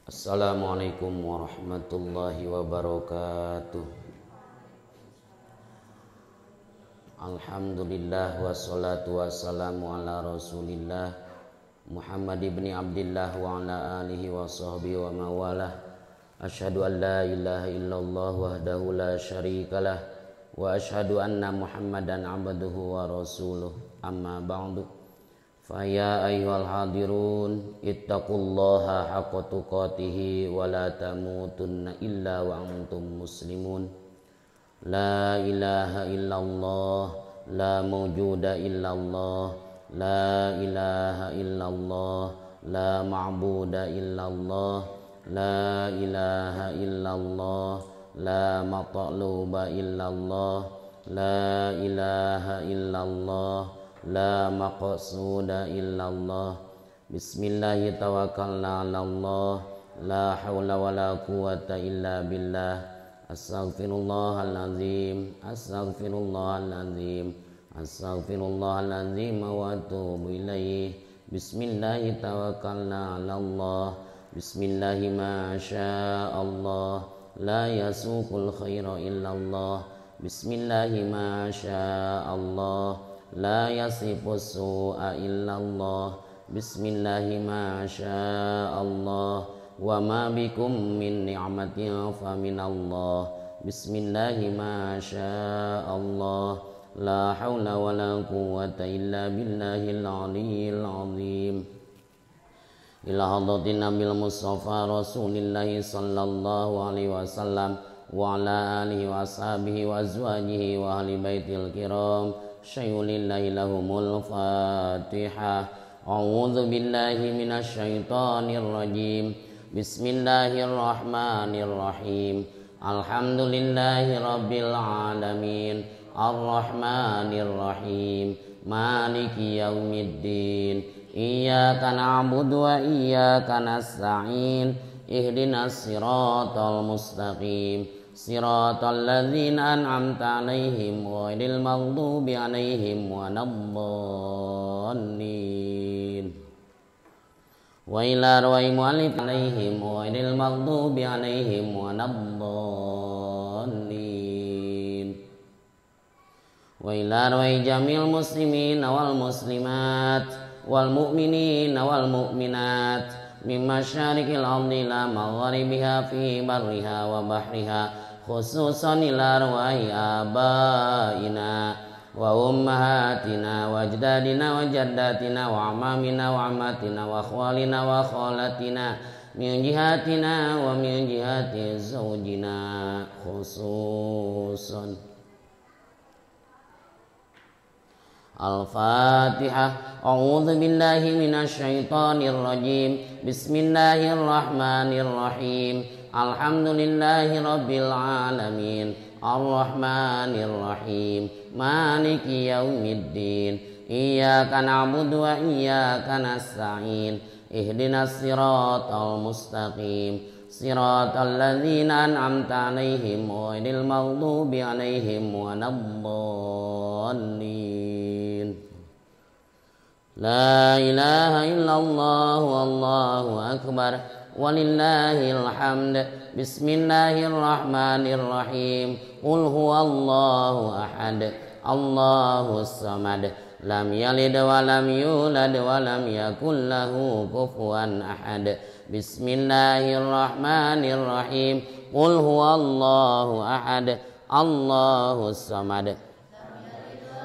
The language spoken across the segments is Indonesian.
Assalamualaikum warahmatullahi wabarakatuh. Alhamdulillah wassalatu wassalamu ala rasulillah Muhammad ibn Abdillah wa ala alihi wa sahbihi wa mawalah. Asyhadu an la ilaha illallah wahdahu la syarikalah wa asyhadu anna Muhammadan abduhu wa rasuluh. Amma ba'du. Faya ayyuhal hadirun ittaqullaha haqqa tuqatih wa la tamutunna illa wa antum muslimun. La ilaha illallah, la mawjuda illallah, la ilaha illallah, la ma'buda illallah, la ilaha illallah, la matluba illallah, la ilaha illallah, la maqsuda illallah. Bismillahi tawakkalna 'alallah, la haula wala quwwata illa billah. Astaghfirullahalazim, astaghfirullahalazim, astaghfirullahalazim wa atubu ilaih. Bismillahi tawakkalna 'alallah, bismillahi ma sya'allah, la yasuqul khaira illallah. Bismillahi ma sya'allah, la yasifus su'a illallah. Bismillahi ma sya'allah, wa ma bikum min ni'matin fa minallah. Bismillahi ma sya'allah, la haula wa la quwwata illa billahil aliyyil azim. Ila hadratin nabil mustafa rasulillahi sallallahu alaihi wasallam wa ala alihi wa ashabihi wa azwajihi wa ahli baitil kiram. Syayulillahi lahumul fatihah. A'udzu billahi minasy syaithanir rajim. Bismillahirrahmanirrahim. Alhamdulillahi rabbil alamin, arrahmanirrahim, maliki yaumiddin. Iyyaka na'budu wa iyyaka nasta'in. Ihdinas siratal mustaqim, siratal ladzina an'amta 'alaihim ghairil maghdubi 'alaihim waladdallin. Wa ila rawai mu'alif 'alaihim ghairil maghdubi 'alaihim waladdallin. Wa ila rawai jamil muslimin wal muslimat wal mu'minin wal mu'minat min masyariqil ardi ila magharibiha fi barriha wa bahriha, khususan ila rawai abaina wa ummahatina wa ajdadina wa jaddatina wa amamina wa amatina wa khwalina wa khalatina min jihatina wa min jihati zawjina khususan. Al-Fatihah. A'udzu billahi minasy syaithanir rajim. Bismillahirrahmanirrahim. Alhamdulillahi rabbil alamin, arrahmanirrahim, maliki yaumiddin. Iyyaka na'budu wa iyyaka nasta'in. Ihdinas siratal mustaqim, siratal ladzina an'amta 'alaihim ghairil maghdubi 'alaihim waladdallin. La ilaha illallah wallahu akbar walillahil hamd. Bismillahirrahmanirrahim. Qul huwallahu ahad, Allahus samad, lam yalid wa lam yulad wa lam yakul lahu kufuwan ahad. Bismillahirrahmanirrahim. Qul huwallahu ahad, Allahus samad,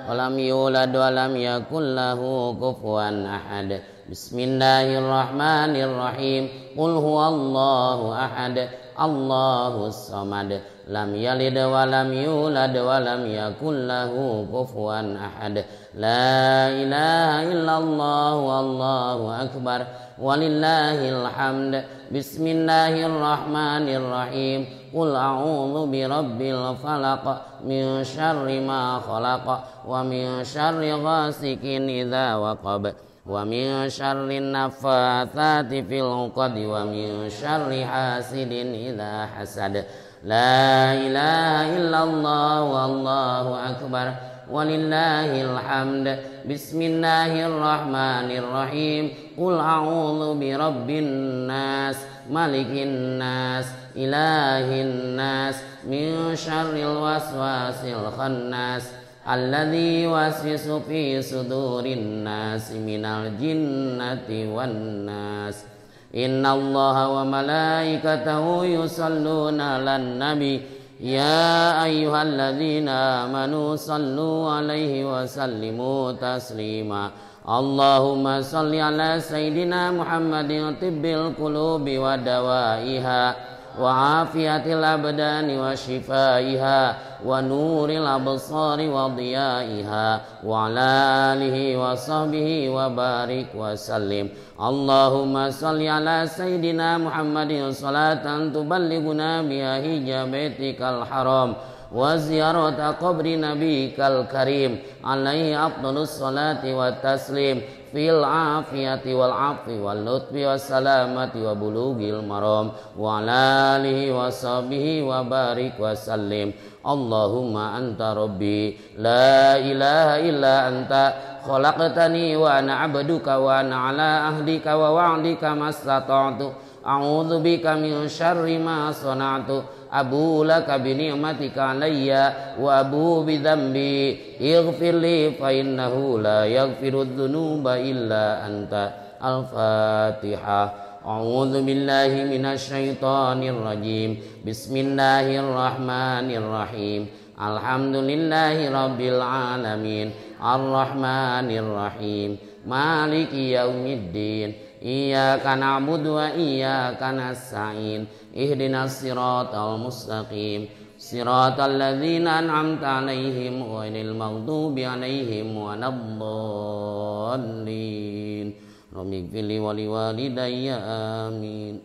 walam yulad walam yakul lahu kufuwan ahad. Bismillahirrahmanirrahim. Qul huwallahu ahad, Allahus samad, lam yalid walam yulad walam yakul lahu kufuwan ahad. La ilaha illallah wallahu akbar walillahil hamd. Bismillahirrahmanirrahim. Qul a'udzu birabbil falaq min syarri ma khalaq wa min syarri ghasikin idza waqab wa min syarri naffatsati fil 'uqad wa min syarri hasidin idza hasad. La ilaha illallah wallahu akbar walillahil hamd. Bismillahirrahmanirrahim. Qul a'udzu birabbin nas, malikin nas, ilahin nas, min syarril waswasil khannas, alladzi yuwaswisu fi sudurin nas minal jinnati wan nas. Innallaha wa malaikatahu yusalluna 'alan nabi ya ayyuhalladzina amanu sallu 'alaihi wa sallimu taslima. Allahumma salli ala sayyidina Muhammadin tibbil qulubi wa dawaiha wa afiyatil abdani wa shifaiha wa nuril absari wa diyaiha wa ala alihi wa sahbihi wa barik wa sallim. Allahumma salli ala sayyidina Muhammadin salatan tuballighuna biha hijabatikal haram wa ziyarata qabri nabikal karim alaihi afdalus salati wa taslim fil afiyati wal afi wal lutfi was salamati wa bulughil maram wa ala alihi wa sahbihi wa barik wa sallim. Allahumma anta rabbi la ilaha illa anta khalaqtani wa ana abduka wa ana ala ahdika wa wa'dika mastata'tu a'udzu bika min syarri ma sana'tu abu laka bi ni'matika alayya wa abu bi dzambi ighfirli fa innahu la yaghfiru dzunuba illa anta. Al-Fatihah. A'udzu billahi minasy syaithanir rajim. Bismillahirrahmanirrahim. Alhamdulillahi rabbil alamin. Arrahmanir rahim. Maliki yaumiddin. Iyyaka na'budu wa iyyaka nasta'in. Ihdinas siratal mustaqim. Siratal ladzina an'amta 'alaihim ghairil maghdubi 'alaihim waladdallin. Rabbighfirli wa liwalidayya amin.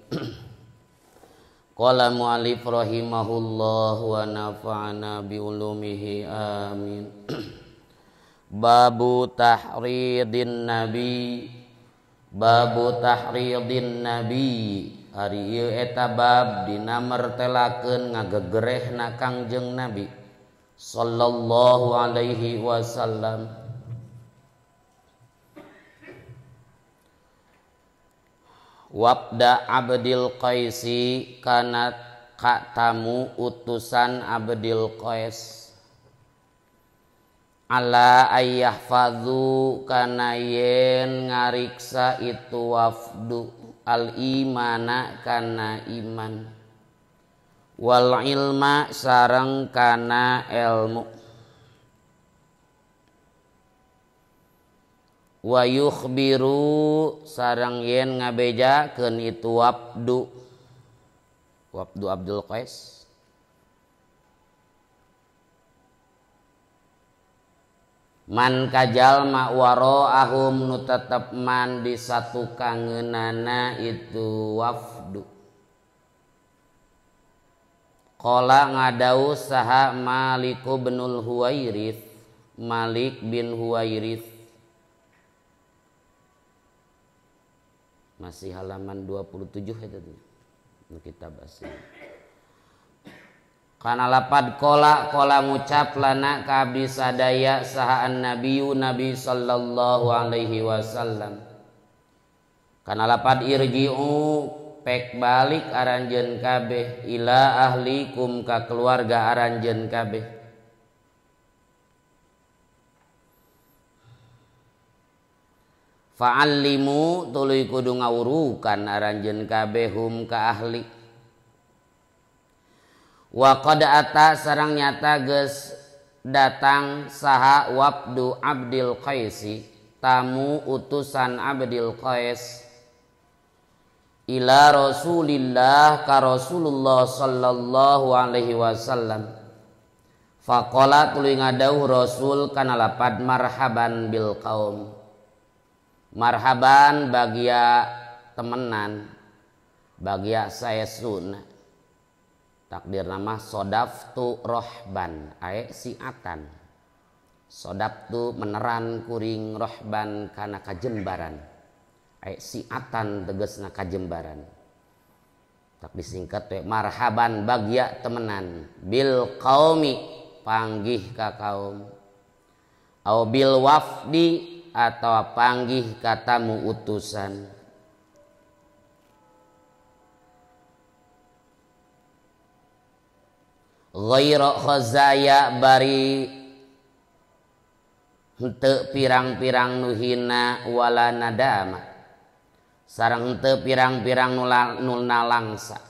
Qala mu'allif rahimahullah wa nafa'ana bi ulumihi amin. Babu tahridin nabi. Babu tahridin nabi. Ari ieu eta bab dina mertelakeun ngagegerehna Kangjeng Nabi sallallahu alaihi wasallam. Wabda Abdil Qaisi kana tamu utusan Abdil Qais ala ayyahfadhu kana yen ngariksa itu wafdu al imana kana iman wal ilma sareng kana ilmu wa yukhbiru sareng yen ngabejakeun itu wabdu Abdul Qais man kajalma waro'ahum nu tetep man di satu kangeunana itu wafdu. Qala ngadau saha Malik binul Huwairits, Malik bin Huwairits. Masih halaman 27 itu nu kita bahas. Kana lapad kola ngucap lana ka abdi sadaya saha an-nabiyyu nabi sallallahu alaihi wasallam. Kana lapad irji'u pek balik aranjeun kabeh ila ahlikum ka keluarga aranjeun kabeh. Fa'allimu tuluy kudu ngawurukan aranjeun kabeh hum ka ahli. Wa qad ata sareng nyata geus datang saha wabdu Abdil Qaisi tamu utusan Abdil Qais ila Rasulillah ka Rasulullah sallallahu alaihi wasallam. Faqala tuluy ngadauh Rasul kana lapad marhaban bil qaum. Marhaban bagia temenan bagia saesun. Takdir nama sodaftu rohban ae siatan. Sodaftu meneran kuring rohban kana kajembaran. Ae siatan tegasna kajembaran. Tak disingkat we marhaban bagia temenan bil qaumi panggih ka kaum. au bil wafdi atau panggih katamu utusan. Ghaira khazaya bari henteu pirang-pirang nuhina wala nadama sareng henteu pirang-pirang nulna langsa.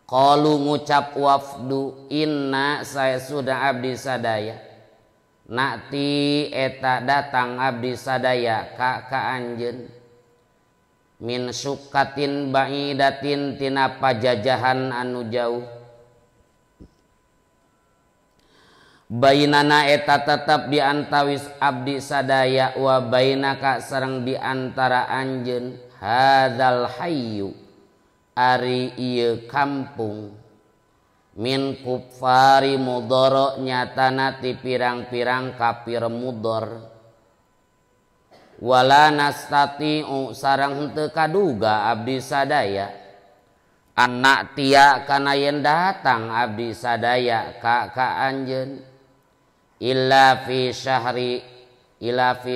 Qalu ngucap wafdu inna saya sudah abdi sadaya nakti eta datang abdi sadaya ka anjeun min syukatin ba'idatin tina pajajahan anu jauh. Bainana eta tetap di antawis abdi sadaya wa bainaka sareng di antara anjeun hadzal hayyu ari ieu kampung min kuffari mudoro nyatana ti pirang-pirang kafir mudor wala nastati'u sareng henteu kaduga abdi sadaya anak tia kana yen datang abdi sadaya ka anjeun illa fi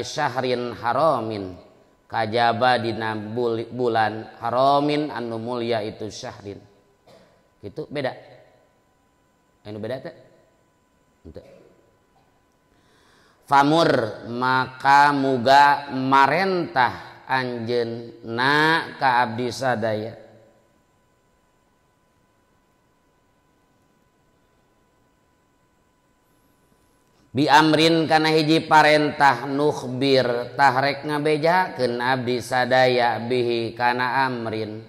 syahrin haramin kajaba dina bulan haramin anu mulya itu syahrin. Gitu beda. Anu beda teh? Henteu. Famur maka muga marentah anjeun na ka abdi sadaya bi amrin kana hiji parentah nukhbir tahrek ngabejakeun abdi sadaya bihi kana amrin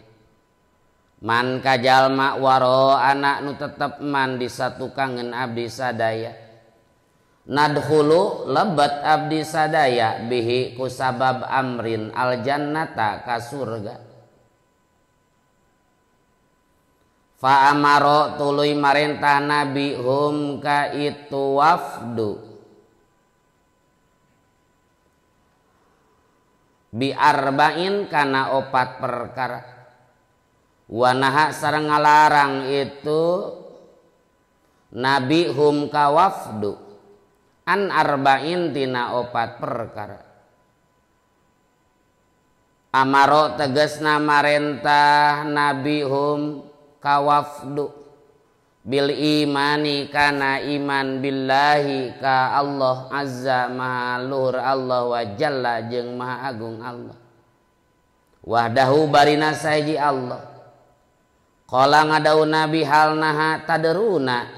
man kajalma waro anak nu tetep man disatukangeun abdi sadaya nadkhulu lebat abdi sadaya bihi kusabab amrin al jannata ka surga. Fa amaro tuluy marentah nabi hum ka itu wafdu bi arba'in kana 4 perkara wa naha sareng ngalarang itu nabi hum ka wafdu an arba'in tina 4 perkara. Amaro tegasna marentah nabi hum kawafdu bil imani kana iman billahi ka Allah azza maha luhur Allah wa jalla jeung maha agung Allah wahdahu barina saji Allah qala ngadau nabi halnaha tadruna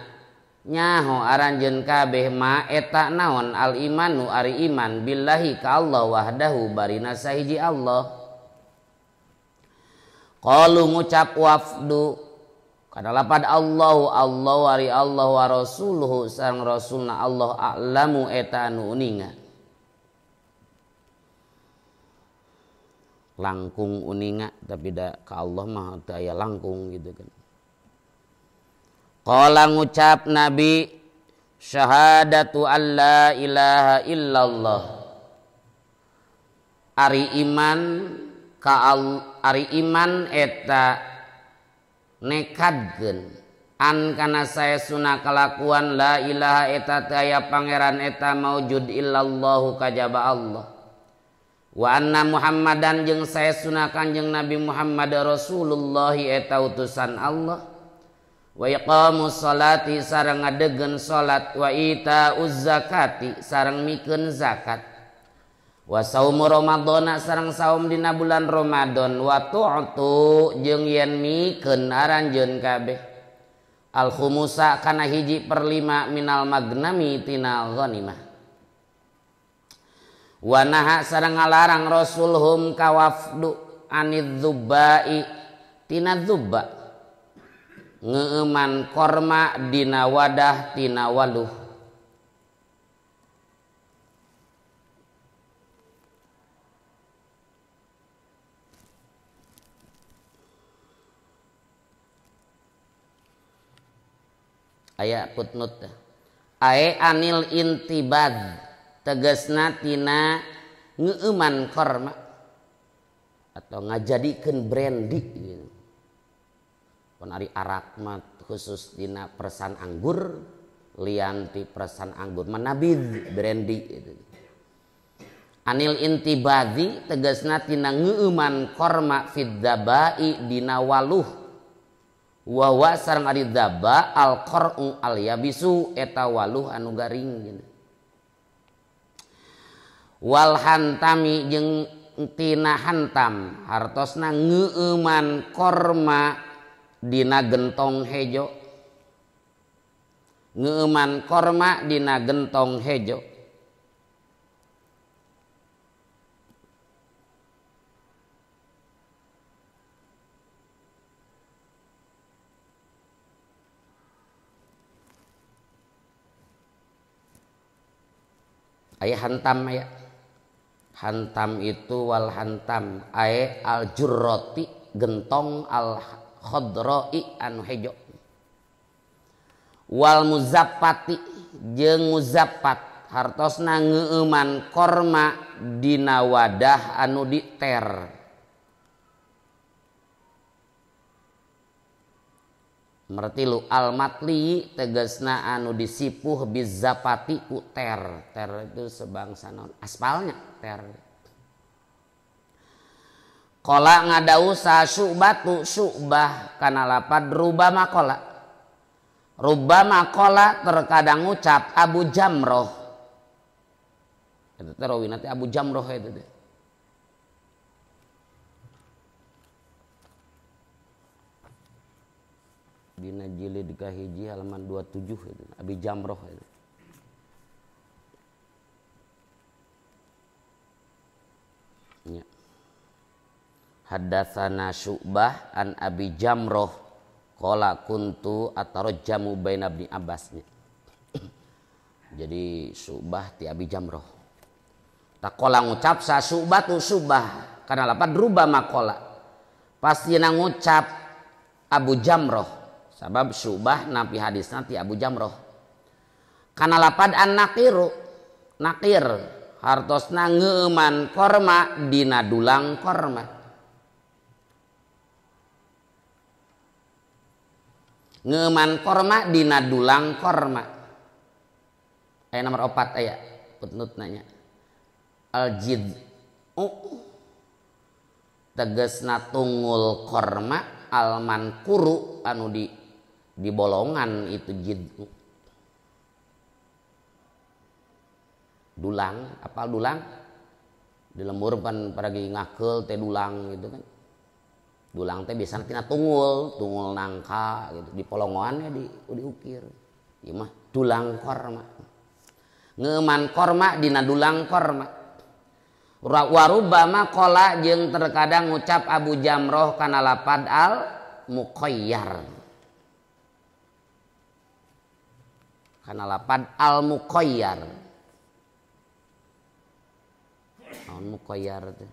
nyaho aranjeun kabeh ma eta naon al imanu ari iman billahi ka Allah wahdahu barina saji Allah. Qalu ngucap wafdu kana lapad Allah ari Allah wa rasuluhu sareng rasulna Allah a'lamu eta anu uninga langkung uninga tapi da ka Allah mah teu aya langkung gitu kan. Qala ngucap nabi syahadatu alla ilaha illallah ari iman ka ari iman eta nekadkeun an kana saesuna kalakuan la ilaha eta teu aya pangeran eta maujud illallahu kajaba Allah wa anna muhammadan jeung saesuna kanjeng nabi Muhammad rasulullah eta utusan Allah wa iqamus salati sareng ngadegkeun salat wa itauz zakati sareng mikeun zakat wa saumu ramadhana sareng saum dina bulan Ramadan wa tu'tu jeung yen mikeun aranjeun kabeh al khumusa kana 1/5 minal magnami tina ghanimah wa naha sareng ngalarang rasulhum kawafdu anid dzubbai tina dzubba ngeuman korma dina wadah tina waluh. Aya putnut ae anil intibad tegasna tina ngeuman korma atau ngajadikeun brandy gitu. Pun ari arak mah khusus dina persan anggur lianti perasaan anggur manabid brandy itu. Anil intibadi tegasna tina ngeuman korma fid dabai dina waluh wawa sareng ari daba al qar'u al yabisu eta waluh anu garing wal hantami jeung tina hantam hartosna ngeuman korma dina gentong hejo ngeuman korma dina gentong hejo aya hantam aya hantam itu wal hantam aya al jurroti gentong al khadra'i anu hejo wal muzappati jeung muzappat hartosna ngeuman korma dina wadah anu diter mertilu al matli tegasna anu disipuh bizapati ku ter itu sebangsa naon aspalnya ter qala ngadau sa syu'batu syu'bah kana lapad rubama qala terkadang ngucap Abu Jamroh eta teh rawina teh Abu Jamroh eta teh dina jilid kahiji halaman 27 itu Abi Jamroh itu. Ya. Haddatsana Syu'bah an Abi Jamroh qala kuntu atarajjamu baina Ibnu Abbasnya. Jadi Syu'bah ti Abi Jamroh. Takola ngucap sa Syu'bah tu Syu'bah kana lapad rubama qala. Pasti ngucap Abu Jamroh. Sabab Syu'bah napi hadis nanti Abu Jamroh kana lapad an naqiru naqir hartosna ngeuman korma dina dulang korma ngeuman korma dina dulang korma aya nomor 4 aya putnut nanya al jid'u tegasna tunggul korma al mankuru anu di bolongan itu jid'u dulang apal dulang di lembur kan paragi ngakeul teh dulang gitu kan dulang teh biasana tina tunggul nangka gitu di polongoannya diukir ieu mah dulang korma ngeuman korma dina dulang korma warubama qala jeung terkadang ngucap Abu Jamroh kana lapad al muqayyar kana lapad al muqayyar al muqayyar teh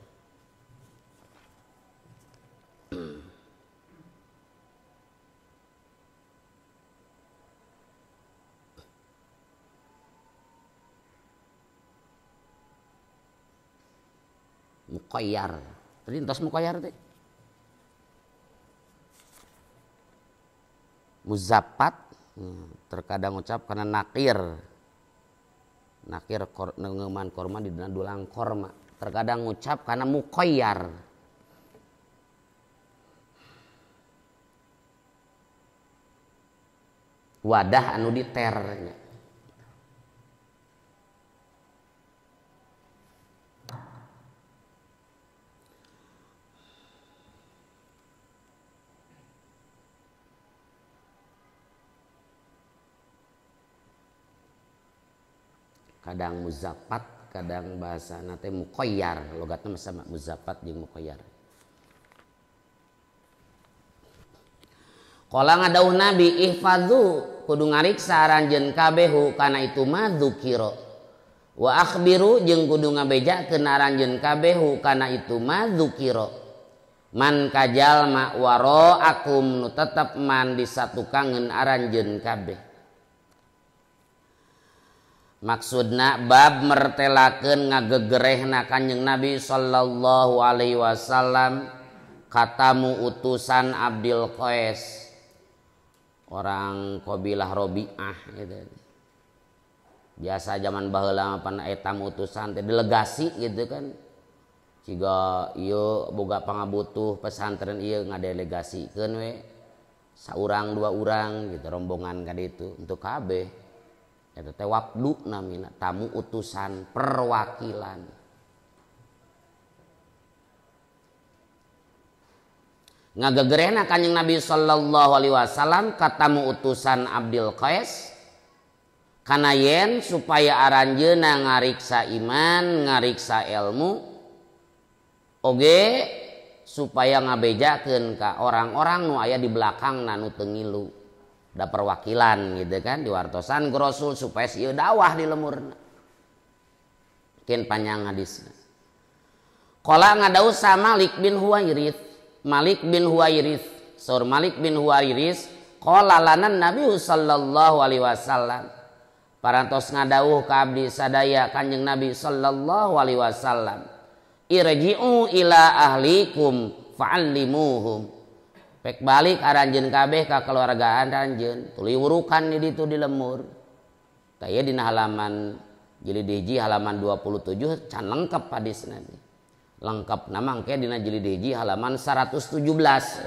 muqayyar tadi entos muqayyar teh muzappat terkadang ucap karena nakir ngeuman korma di dina dulang korma terkadang ngucap karena muqayyar wadah anu diternya kadang muzappat kadang bahasa nate muqayyar logatna sama muzappat jeung muqayyar qala ngadauh nabi ihfazu kudu ngariksa aranjeun kabehu kana itu mah dzukira wa akhbiru jeung kudu ngabejakeun aranjeun kabehu kana itu mah dzukira man kajalma waro akum nu tetep man disatukangeun aranjeun kabeh maksudna bab mertelakeun ngagegerehna Kanjeng Nabi sallallahu alaihi wasallam katamu utusan Abdul Qais orang kabilah Rabi'ah gitu. Biasa zaman baheula pan eta utusan teh delegasi gitu kan. Siga ieu boga pangabutuh pesantren ieu ngadelegasikeun we saurang dua urang gitu rombongan ka ditu untuk kabeh. Eta teh wafdu namina, tamu utusan perwakilan. Ngagegerehna Kanjeng Nabi sallallahu alaihi wasallam ka tamu utusan Abdul Qais kana yen supaya aranjeuna ngariksa iman, ngariksa ilmu oge supaya ngabejakeun ka orang-orang nu aya di belakang nu teu ngilu. Da perwakilan gitu kan diwartosan ku Rasul supaya ieu dakwah di lemurna. Keun panjang hadisna. Qala ngadaus sa Malik bin Huwairits. Malik bin Huwairits, saur Malik bin Huwairits qala lana Nabi sallallahu alaihi wasallam. Parantos ngadawuh ka abdi sadaya Kanjeng Nabi sallallahu alaihi wasallam. Irji'u ila ahlikum fa'allimuhum. Pek balik aranjeun kabeh ka keluargaan ranjeun, tuluy wurukan di ditu di lemur. Taya dina halaman jilid hiji halaman 27 can lengkap hadisna. Lengkap nama engke dina jilid hiji halaman 117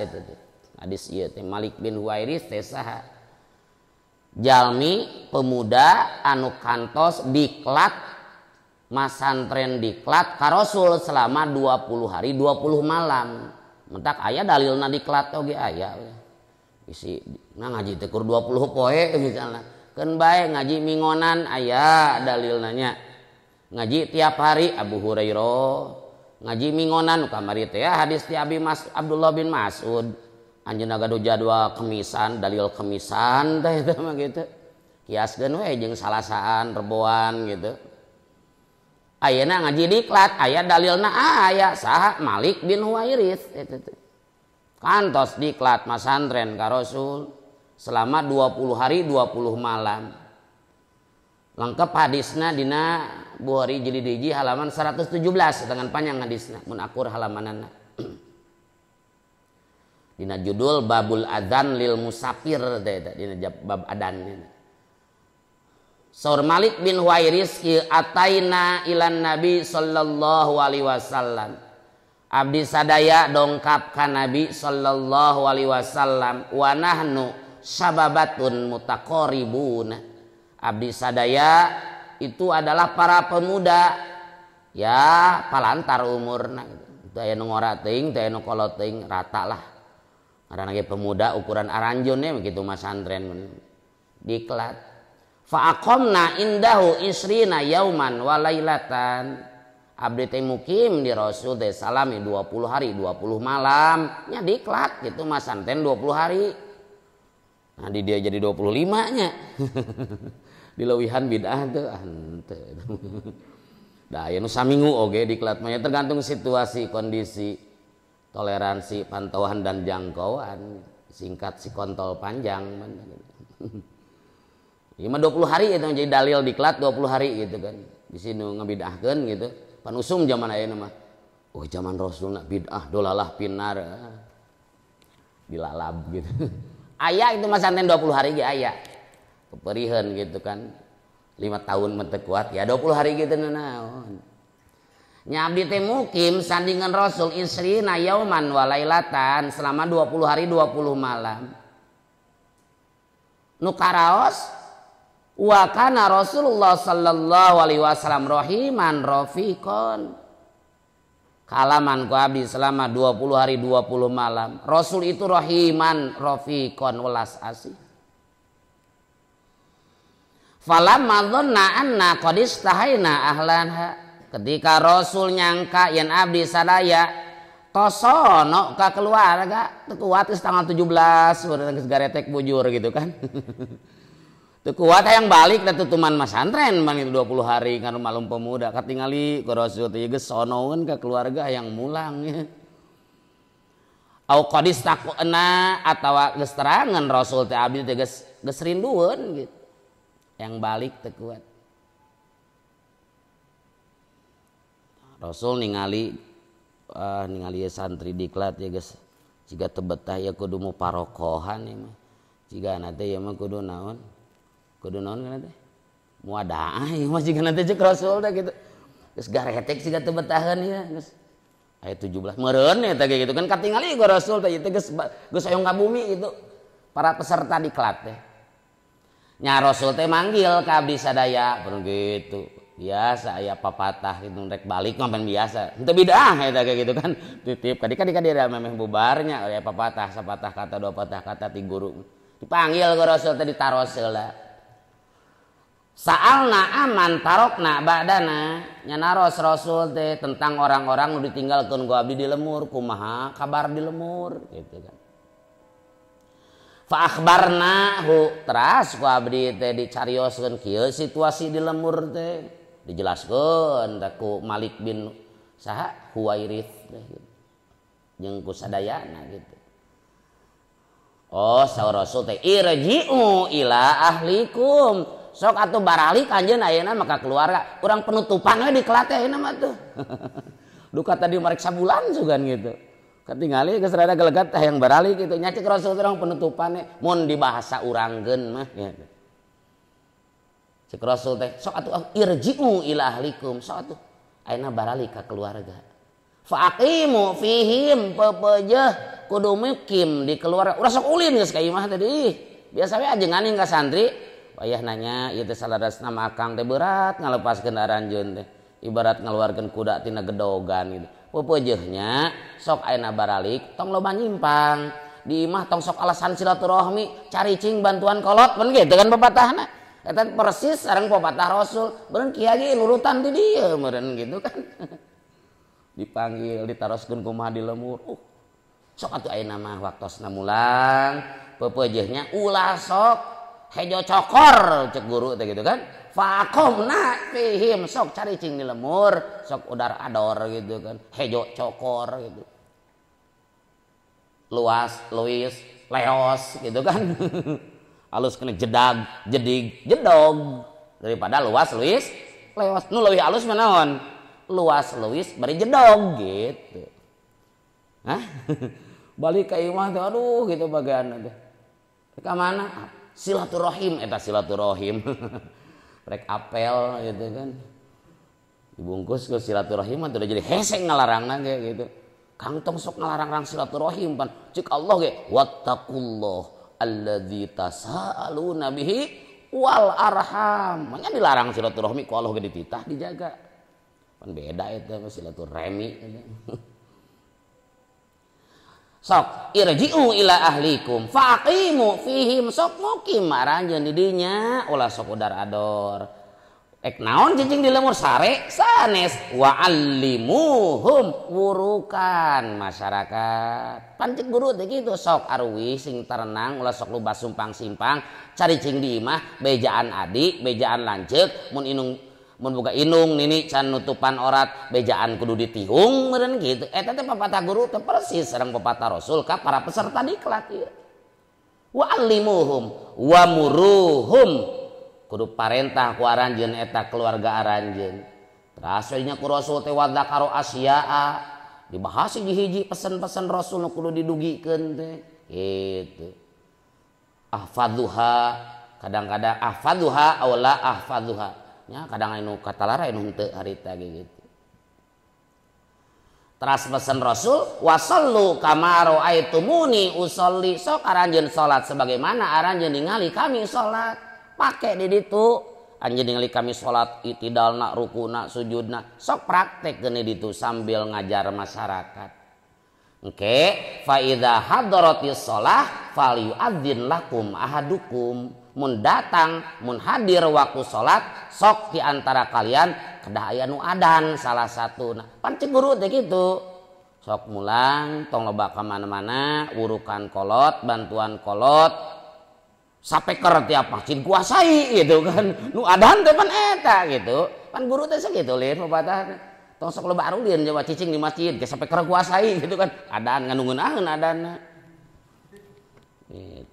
eta teh. Hadis ieu teh Malik bin Huwairits teh saha? Jalmi pemuda anu kantos diklat masantren diklat ka Rasul selama 20 hari 20 malam. Mentak aya dalilna diklat oge aya. Isi ngaji teh kur 20 poe misalna. Keun bae ngaji mingonan aya dalilna nya. Ngaji tiap hari Abu Hurairah. Ngaji mingonan kamari teh hadis ti Abdullah bin Mas'ud. Anjeunna gaduh jadwal kemisan, dalil kemisan teh eta mah kitu. Kiaskeun we jeung salasaan reboan gitu. Ayeuna ngaji diklat aya dalilna aya saha Malik bin Huwairits eta teh. Kantos diklat masantren ka Rasul selama 20 hari 20 malam. Lengkap hadisna dina Bukhari jilid hiji halaman 117 dengan panjang hadisna mun akur halamanana. Dina judul Babul Adzan lil Musafir teh dina bab adan. Saur Malik bin Huwairits ataina ilan Nabi sallallahu alaihi wasallam. Abdi sadaya dongkap ka Nabi sallallahu alaihi wasallam wa nahnu sababatun mutaqaribun. Abdi sadaya itu adalah para pemuda ya palantar umurna gitu. Aya nu ngora teuing, teu aya nu kolot teuing, rata lah. Ngaranna ge pemuda ukuran aranjeun we kitu masantren diklat. Fa aqamna indahu isrina yauman wa lailatan. Abdi teh mukim di Rasul teh salami 20 hari 20 malam nya diklat gitu masantren 20 hari. Nah di dia jadi 25 nya. Dileuwihan bid'ah teh henteu. Da aya nu saminggu oge diklat mah tergantung situasi, kondisi, toleransi, pantauan dan jangkauan. Singkat si kontol panjang. Ya mah 20 hari itu jadi dalil diklat 20 hari gitu kan. Di sini ngabid'ahkeun gitu. Pan usum zaman ayeuna mah. Oh zaman Rasulna bid'ah dolalah pinar. Dilalab gitu. Aya itu masantren 20 hari ge aya. Keperihan gitu kan 5 tahun mentek kuat ya 20 hari gitu naon nya abdi teh mukim sandingan Rasul isrina yauman wa lailatan selama 20 hari 20 malam nu karaos wa kana Rasulullah sallallahu alaihi wasallam rahiman rafiqon kalaman ku abdi selama 20 hari 20 malam Rasul itu rahiman rafiqon welas asih. Falamma dhanna anna qad istahaina ahlanha ketika Rasul nyangka yen abdi sadaya tosono ka keluarga teu kuat geus tanggal 17 urang geus garetek bujur gitu kan. Teu kuat hayang balik da tutuman masantren man itu 20 hari kana malum pemuda katingali ku Rasul teh geus sonoeun ka keluarga hayang mulang ya. Au qad istaqna atawa geus terangan Rasul teh abdi teh geus rindueun gitu. Yang balik teu kuat. Rasul ningali santri diklat ya geus jiga teu betah ya kudu muparokohan ya mah. Jiga na teh ya mah kudu naon? Kudu naon kana teh? muada masih kan nanti cek Rasul dah gitu geus garetek siga teu betahan ya geus ayat 17 meureun eta gitu kan katingali ku Rasul teh teh geus hoyong ka bumi gitu para peserta diklat teh nya Rasul teh manggil ka abdi sadaya pun gitu biasa aya papatah gitu rek balik ngapain biasa henteu bidah eta gitu kan titip kadi dia memeh bubarnya aya papatah sapatah kata dua patah kata ti guru dipanggil ku Rasul teh ditaros heula sa'alna aman tarokna ba'dana nyanaros Rasul teh tentang orang-orang nu ditinggalkeun ku abdi di lemur kumaha kabar di lemur gitu kan fa akhbarnahu teras ku abdi teh dicarioskeun kieu situasi di lemur teh dijelaskeun ku Malik bin saha Huwairits teh gitu jeung ku sadayana gitu oh saur Rasul teh irji'u ila ahlikum sok atuh baralik anjeun ayeuna maka keluarga urang penutupan we dikelat teh ayeuna mah tuh duka tadi marek sabulan sugan gitu katingali geus rada gelegat teh yang baralik gitu nya cek Rasul urang penutupan mun di bahasa uranggeun mah gitu cek Rasul teh sok atuh irji'u ila ahlikum sok atuh ayeuna baralik ka keluarga fa aqimu fihim pepeujeuh kudu mukim di keluarga urang sok ulin geus ka imah tadi biasa we ajenganing ka santri wayah nanya ieu teh saladasna mah akang teh berat ngalepaskeun aranjeun teh ibarat ngaluarkeun kuda tina gedogan gitu pepeujeuhnya sok ayeuna baralik tong loba nyimpang di imah tong sok alasan silaturahmi caricing bantuan kolot mun kitu kan pepatahna eta persis sareng pepatah Rasul beureun kieu ge nurutan di dieu meureun gitu kan dipanggil ditaroskeun kumaha di lemur sok atuh ayeuna mah waktosna mulang pepeujeuhnya ulah sok hejo cokor cek guru teh gitu kan faqomna fihim sok caricing di lemur sok udar ador gitu kan hejo cokor gitu luas luis leos gitu kan alus kena jedag jedig jedog daripada luas luis leos nu leuwih alus mah naon luas luis bari jedog gitu hah balik ka imah teh aduh gitu bagean teh ka mana silaturahim eta silaturahim rek apel gitu kan dibungkus ke silaturahim udah jadi hese ngalarangna ge gitu kang tong sok ngalarang silaturahim pan cik Allah ge wattaqullah alladzi tasaaluna bihi wal arham manya dilarang silaturahmi ku Allah ge dititah dijaga pan beda eta silaturahmi sok irji'u ila ahlikum faqimu fihim sok mukim aranjeun di dinya ulah sok udar ador ek naon cicing di lemur sare sanes wa allimuhum wurukan masyarakat pancik guru teh kitu sok arwi sing terenang ulah sok loba sumpang simpang caricing di imah bejaan adik bejaan lanceuk mun boga inung nini can nutupan orat bejaan kudu ditihung meureun kitu eta teh pepatah guru teh persis sareng pepatah Rasul ka para peserta diklat ieu wa allimuhum wa muruhum kudu parentah ku aranjeun eta keluarga aranjeun teras we nya ku Rasul teh wadzakaru asya'a dibahas hiji-hiji pesen-pesen Rasul nu kudu didugikeun teh kitu ahfadzuha kadang-kadang ahfadzuha aw la ahfadzuha nya kadang anu katalara anu henteu harita gitu teras pesen Rasul wasallu kama raaitumuni usolli sok aranjeun salat sebagaimana aranjeun ningali kami salat pake di ditu anjeun ningali kami salat itidalna rukuna sujudna sok praktekkeun di ditu sambil ngajar masyarakat engke fa idza hadaratis shalah falyu'adzin lakum ahadukum mun datang mun hadir waktu salat sok di antara kalian kedah aya nu adan salah satuna pancik guru teh kitu sok mulang tong loba ka mana-mana urukan kolot bantuan kolot sapeker tiap masjid kuasai gitu kan nu adan teh pan eta gitu pan guru teh sakitu lin pepatah tong sok loba arulin jawa cicing di masjid ge sapeker kuasai gitu kan adan nganu ngeunaheun adanna gitu.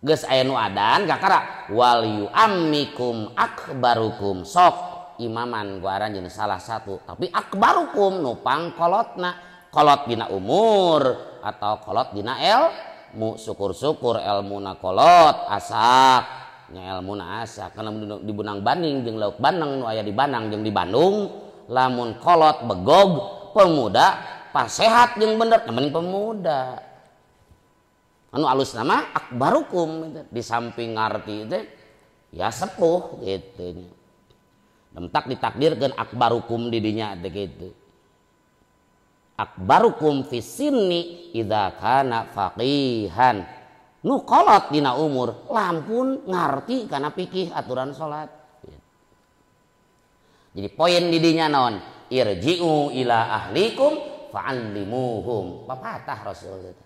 Geus aya nu adan kakara wal yu'ammikum akbarukum sok imaman ku aranjeun salah satu tapi akbarukum nupang kolotna kolot dina umur atau kolot dina mu syukur-syukur elmuna kolot asak nya elmuna asak kana di Bunang Banding jeung lauk Bandeng nu aya di Bandung jeung di Bandung lamun kolot begog pemuda pas sehat jeung bener mending pemuda anu alus nama akbarukum di samping ngarti teh ya sepuh gitu mentak ditakdirkeun akbarukum di dinya teh kitu akbarukum fi sinni idza kana faqihan nu kolot dina umur lampun ngarti kana fikih aturan salat. Jadi poin di dinya naon irji'u ila ahlikum fa'allimuhum papatah Rasul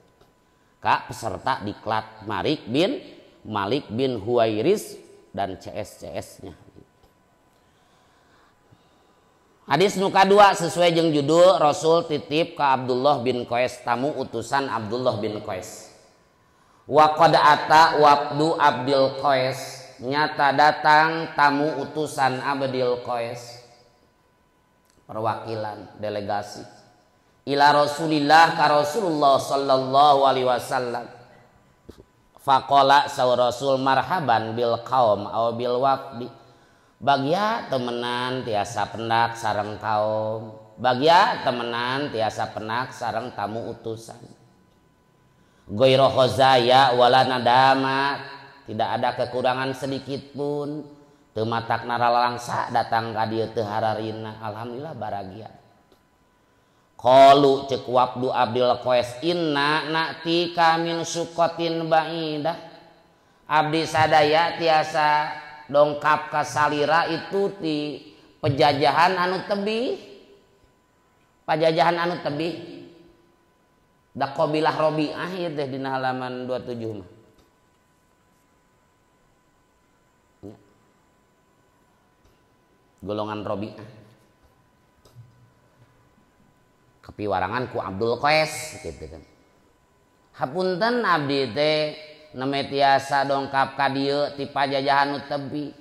ka peserta diklat Malik bin Huwairis dan CS-CS-nya. Hadis nu kadua sesuai jeung judul Rasul titip ka Abdullah bin Qais tamu utusan Abdullah bin Qais. Wa qad ata wabdu Abdul Qais nyata datang tamu utusan Abdul Qais perwakilan delegasi ila Rasulillah ka Rasulullah sallallahu alaihi wasallam. Faqala saw Rasul marhaban bil qaum aw bil wafdi bagya temenan tiasa pendak sareng kaum bagya temenan tiasa penak sareng tamu utusan ghairu khazaya wala nadama tidak ada kekurangan sedikit pun teu matak naralangsa datang ka dieu teu hararina alhamdulillah baragia qalu ceuk wabdu Abdul Qais inna na'ti kamin suqatin ba'idah abdi sadaya tiasa dongkap ka salira itu di penjajahan anu tebih pajajahan anu tebih da qabilah Rabi'ah ieu teh dina halaman 27 mah golongan Rabi'ah kepiwarangan ku Abdul Qais gitu kan hapunten abdi teh neme tiasa dongkap ka dieu ti pajajahan nu tebi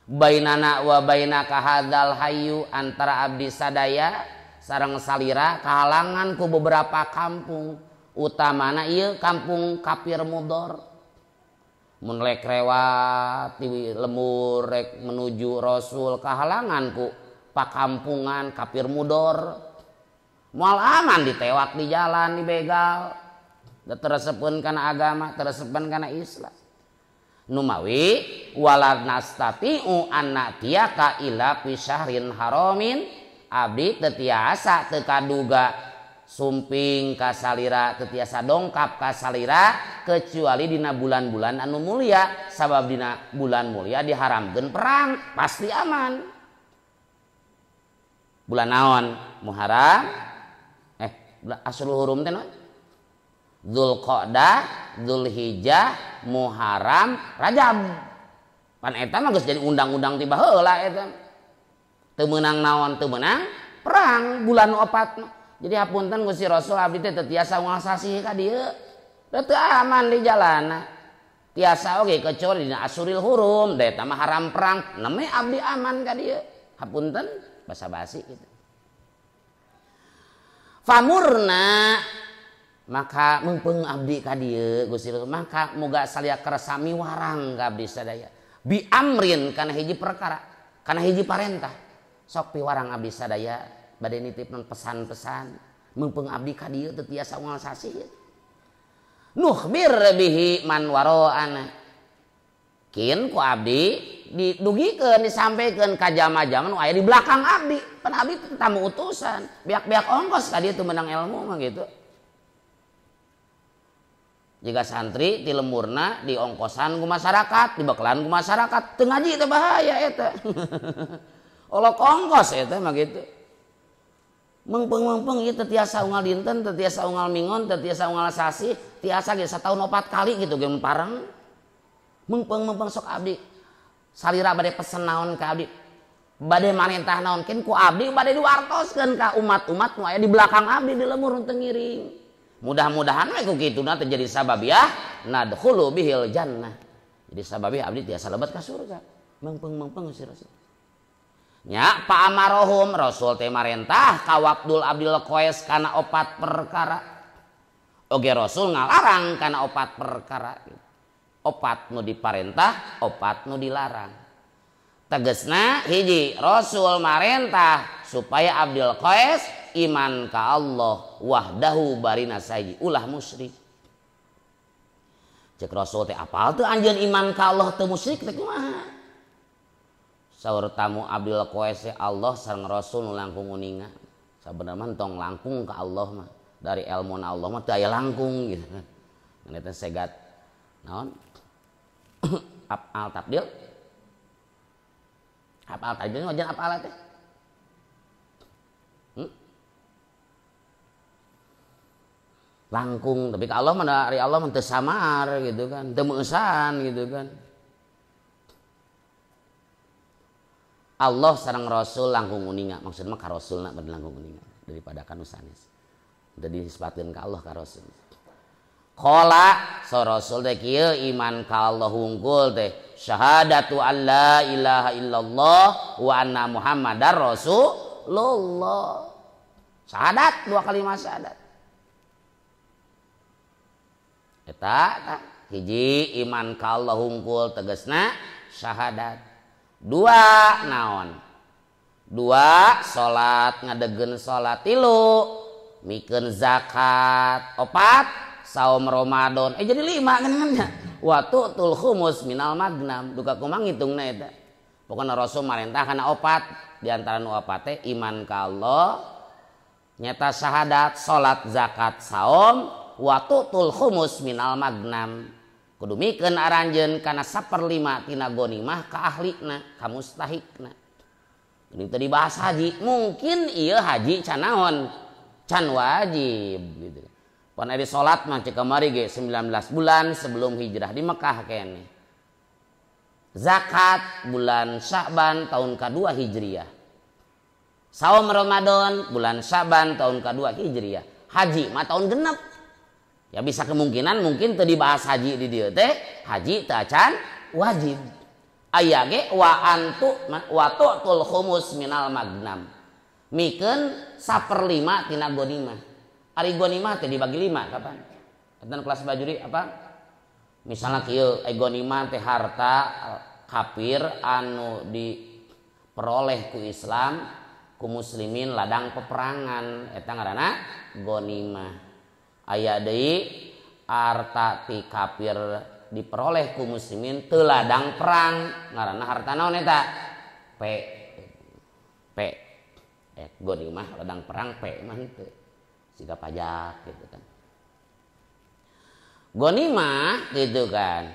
bainana wa bainaka hadzal hayyu antara abdi sadaya sareng salira kahalangan ku beberapa kampung utamana ieu kampung Kafir Mudhor mun rek rewat ti lembur rek menuju Rasul kahalangan ku pakampungan Kafir Mudhor moal aman ditewak di jalan dibegal teresepeun kana agama teresepeun kana Islam numawi wala nastati'u annatiyaka ila fi syahrin haramin abdi teu tiasa teu kaduga sumping ka salira teu tiasa dongkap ka salira kecuali dina bulan-bulan anu mulia sabab dina bulan mulia diharamkeun perang pasti aman bulan naon Muharram Ashurul Hurum teh naon Dzulqa'dah, Dzulhijjah, Muharram, Rajab. Pan eta mah geus jadi undang-undang tiba heula eta. Teu meunang naon teu meunang perang bulan 4. Jadi hapunten Gusti Rasul abdi teh teu tiasa unggal sasih ka dieu. Teu aman di jalanna. Tiasa oge kecuali dina Ashurul Hurum, da eta mah haram perang, neme abdi aman ka dieu. Hapunten basa-basi kitu. Famurna maka mengpeung abdi ka dieu Gusti Rasul maka muga salia keresami warang ka abdi sadaya bi amrin kana hiji perkara kana hiji parentah sok piwarang abdi sadaya bade nitipkeun pesan-pesan mengpeung abdi ka dieu teu tiasa unggal sasih nukhbir bihi man waraana kin ku abdi didugikeun disampaikeun ka jama-jama nu aya di belakang abdi pan abdi tamu utusan biak-biak ongkos ka dieu teu meunang ilmu mah gitu. Jika santri di lemurna di ongkosan ku masyarakat dibekalan ku masyarakat teu ngaji teh bahaya eta olok ongkos eta mah gitu mengpeung ieu teu tiasa unggal dinten teu tiasa unggal mingon teu tiasa unggal sasi tiasa ge sataun 4 kali gitu ge parang mengpeung sok abdi salira bade pesen naon ka abdi bade marentah naon kin ku abdi bade diwartoskeun ka umat-umat nu aya di belakang abdi di lemur teu ngiring. Mudah-mudahan we ku kituna terjadi sababiyah nadkhulu bihil jannah. Jadi sababiyah abdi tiasa lebat ka surga. Mengpeung si Rasul. Nya pa amarohum Rasul teh marentah ka Abdul Qais kana 4 perkara. oge Rasul ngalarang karena opat perkara. Opat nu diparentah, opat nu dilarang. Tegesna hiji Rasul marentah supaya Abdul Qais iman ka Allah wahdahu barina saji ulah musyrik. Cek Rasul teh apal teu anjeun iman ka Allah teu musyrik teh kumaha? Saur tamu Abdul Qais Allah sareng Rasul nu langkung uningan. Sabenerna mah tong langkung ka Allah mah. Dari ilmuna Allah mah teu aya langkung gitu kan. Ngan eta segat naon? Apal tabdil. Apal tabdil wajan apal teh. Langkung, tapi ka Allah mah dari Allah mah teu samar gitu kan, teu meusan gitu kan. Allah sareng Rasul langkung uninga, maksudna ka Rasulna bade langkung uninga daripada kanu sanes. Teu disebutkeun ka Allah ka Rasul. Qala so Rasul teh kieu iman ka Allah hungkul teh syahadatu alla ilaha illallah wa anna muhammadar rasulullah. Syahadat, dua kalimat syahadat. Eta hiji iman ka Allah hungkul tegasna syahadat. Dua naon? Dua salat ngadegen salat. Tilu mikeun zakat. Opat saum Ramadan. Jadi 5 kan. Wa tu'tul khumus minal magnam. Duka kumaha ngitungna eta. Pokona Rasul marentah kana opat di antara nu opat teh iman ka Allah nyata syahadat, salat, zakat, saum waktu tul khumus minal magnam kudu mikeun aranjeun kana 1/5 tina ghanimah ka ahlina ka mustahikna. Ini tadi bahas haji mungkin ieu haji can naon can wajib gitu. Pan ari salat mah cek kamari ge 19 bulan sebelum hijrah di Mekah kene. Zakat bulan Sya'ban tahun kedua Hijriah. Saum Ramadan bulan Sya'ban tahun kedua Hijriah. Haji mah tahun genep. Ya bisa kemungkinan mungkin teu dibahas haji di dieu teh haji teu acan wajib. Aya ge wa tu'tul khumus minal magnam. Mikeun 1/5 tina ghanimah. Ari ghanimah teh dibagi 5 kapan? Eta kelas bajuri apa? Misalnya kieu ghanimah teh harta kafir anu diperoleh ku Islam ku muslimin ladang peperangan eta ngaranna ghanimah. Aya deui harta ti kafir diperoleh ku muslimin teu ladang perang ngaranna harta naon eta? P. Ghanimah ladang perang P mah henteu. Siga pajak gitu kan. Ghanimah gitu kan.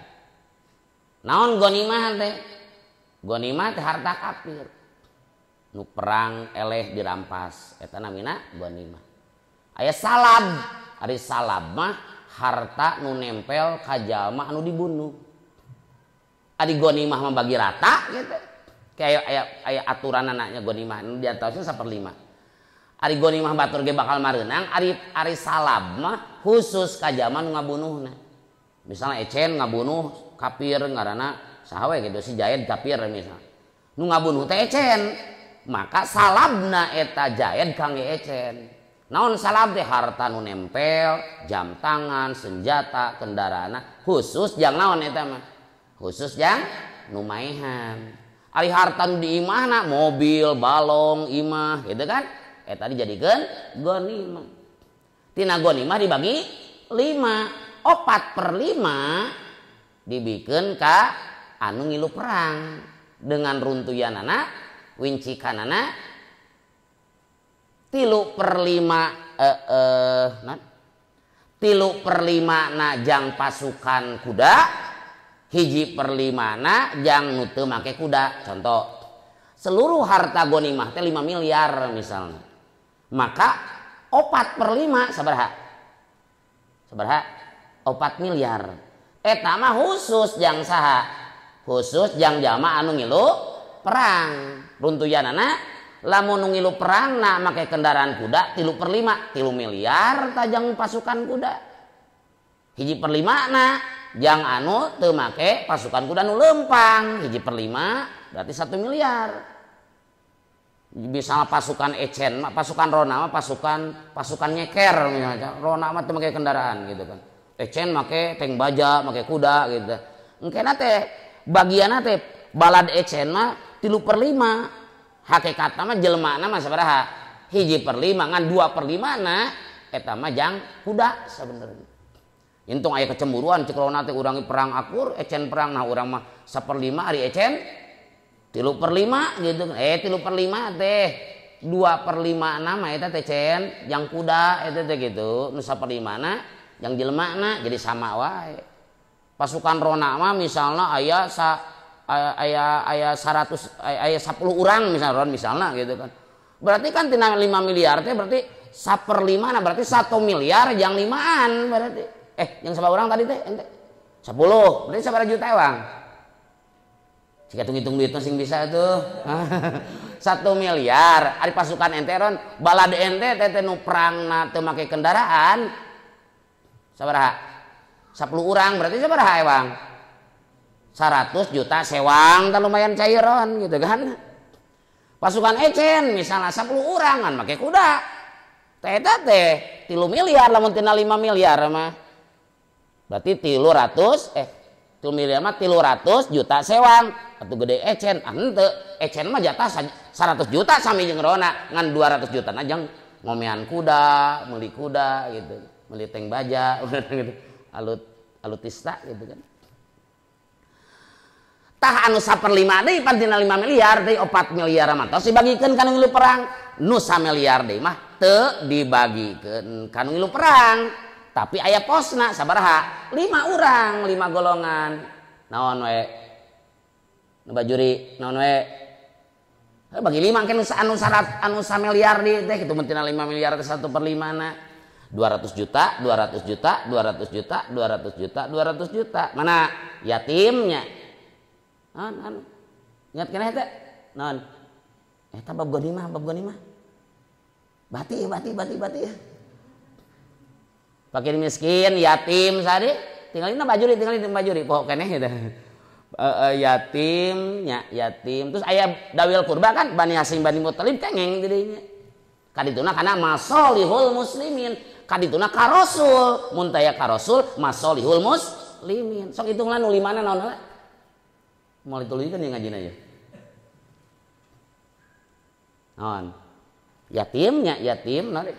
Naon ghanimah teh? Ghanimah teh harta kafir. Nu perang eleh dirampas eta namina ghanimah. Aya salab. Ari salab mah harta nu nempel ka jalma anu dibunuh. Ari ghanimah mah bagi rata gitu. Kayak aya aturan anaknya ghanimah nu diatasna 1/5. Ari ghanimah batur ge bakal mareunang, ari salab mah khusus ka jalma nu ngabunuhna. Misalnya Ecen ngabunuh kafir ngaranna saha we gitu si Jaed kafir misalnya. Nu ngabunuh teh Ecen, maka salabna eta Jaed kangge Ecen. Naon salab teh harta nu nempel, jam tangan, senjata, kendaraana, khusus jang naon eta mah? Khusus jang nu maehan. Ari harta nu di imahna mobil, balong, imah gitu kan? Eta dijadikeun ghanimah. Tina ghanimah dibagi 5, 4/5 dibikeun ka anu ngilu perang dengan runtuyanana, wincikanana 3/5 na jang pasukan kuda, 1/5 na jang nu teu make kuda. Contoh, seluruh harta ghanimah teh 5 miliar misalnya. Maka 4/5 sabaraha? 4 miliar. Eta mah khusus jang saha? Khusus jang jalma anu ngilu perang. Runtuyanana lamun nu ngilu perang na make kendaraan kuda 3/5, 3 miliar tajang pasukan kuda. 1/5 na jang anu teu make pasukan kuda nu lempang, 1/5 berarti 1 miliar. misalnya pasukan Ecen, pasukan Rona, pasukan nyeker misalnya. Rona mah teu make kendaraan gitu kan. Ecen make tank baja, make kuda gitu. Engkena teh bagianna teh balad Ecen mah 3/5. Hakikatna mah jelmana mah sabaraha? 1/5 ngan 2/5 na eta mah jang kuda sabenerna. Intung aya kecemburuan cek Rona teh urang perang akur, Ecen perang nah urang mah 1/5 ari Ecen 3/5 gitu. 3/5 teh 2/5 nama eta teh Cen yang kuda eta teh gitu. Nu 1/5 na yang jelmana jadi sama wae. Pasukan Rona mah misalnya aya 100 aya 10 urang misalnya gitu kan. Berarti kan tina 5 miliar teh berarti 1/5 nah berarti 1 miliar yang 5an berarti. Yang sabaraha urang tadi teh ente? 10. Berarti sabaraha juta Ewang? Jika hitung duitnya sing bisa tuh 1 miliar ari pasukan ente ron balade ente teh nu perangna teu make kendaraan sabaraha 10 urang berarti sabaraha Ewang 100 juta sewang kan lumayan cairon gitu kan. Pasukan Ecen misalnya 10 urang kan make kuda teh 3 miliar lamun tina 5 miliar mah berarti 300 miliar mah 300 juta sewang atau gede Ecen henteu Ecen mah jatah 100 juta sami jeung Rona ngan 200 juta na jang ngomean kuda meuli kuda gitu meuli tank baja gitu alutista gitu kan tah anu 1/5 deui pantina 5 miliar deui 4 miliar mah tos dibagikeun kana ngilu perang nu 1 miliar deui mah teu dibagikeun kana ngilu perang tapi aya posna sabaraha 5 urang 5 golongan naon we nu bajuri naon we bagi 5 kan anu 1 miliar di teh kitu mun tina 5 miliar ke 1/5 na 200 juta 200 juta 200 juta 200 juta 200 juta mana yatimnya naon ingat keneh teh naon eta bab ghanimah bati fakir miskin yatim sari tinggalin bajuri pokok keneh eta yatim terus aya dawil kurba kan Bani Hasyim Bani Muthalib kengeng didinya kadituna kana masolihul muslimin kadituna ka rasul mun taya ka rasul masolihul muslimin sok hitungna nu limana naon heula moal dituluykeun yang ngajina ieu naon yatim naon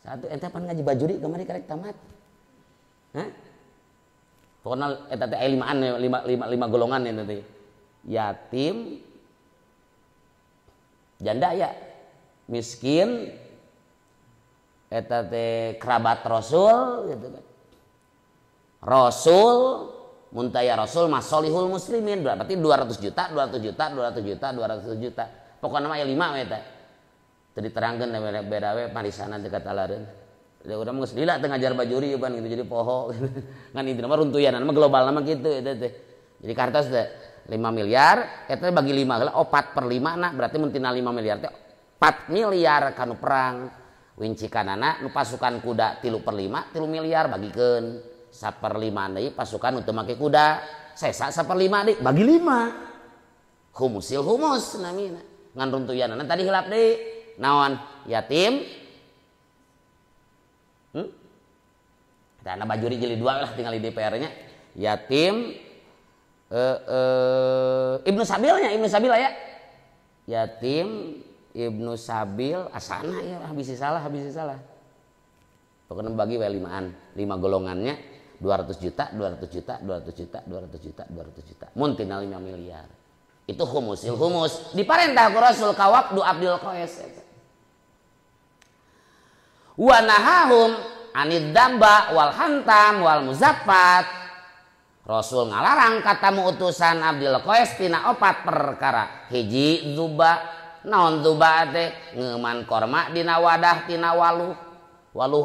satu ente pan ngaji bajuri kemari karek tamat hah pokoknya eta teh 5 golongan eta teh yatim janda ya miskin eta teh kerabat rasul gitu kan rasul muntaya rasul masolihul muslimin berarti 200 juta pokoknya mah aya 5 eta teu diterangkeun beda we parisana dekat alareun da urang geus lila teu ngajar bajuri ban gitu jadi poho ngan intina mah runtuyan mah global mah kitu eta teh jadi kartos teh 5 miliar eta bagi 5 heula 4/5 na berarti mun tina 5 miliar teh 4 miliar kanu perang wincikanana nu pasukan kuda 3/5 3 miliar bagikeun 1/5 deui pasukan untuk make kuda sesa 1/5 deui bagi 5 humus namina ngan runtuyanana tadi hilap deui naon yatim karena bajuri jeli 2 lah tinggal di DPR-nya yatim Ibnu Sabil ya yatim Ibnu Sabil asana ya habisi salah pokoknya bagi we 5 golongannya 200 juta mun tina 5 miliar itu humus diparentah ku Rasul ka waqdu Abdul Qais wa nahahum anid damba wal hantam wal muzaffat Rasul ngalarang katamu utusan Abdul Qais tina 4 perkara hiji duba naon duba teh ngeuman korma dina wadah tina waluh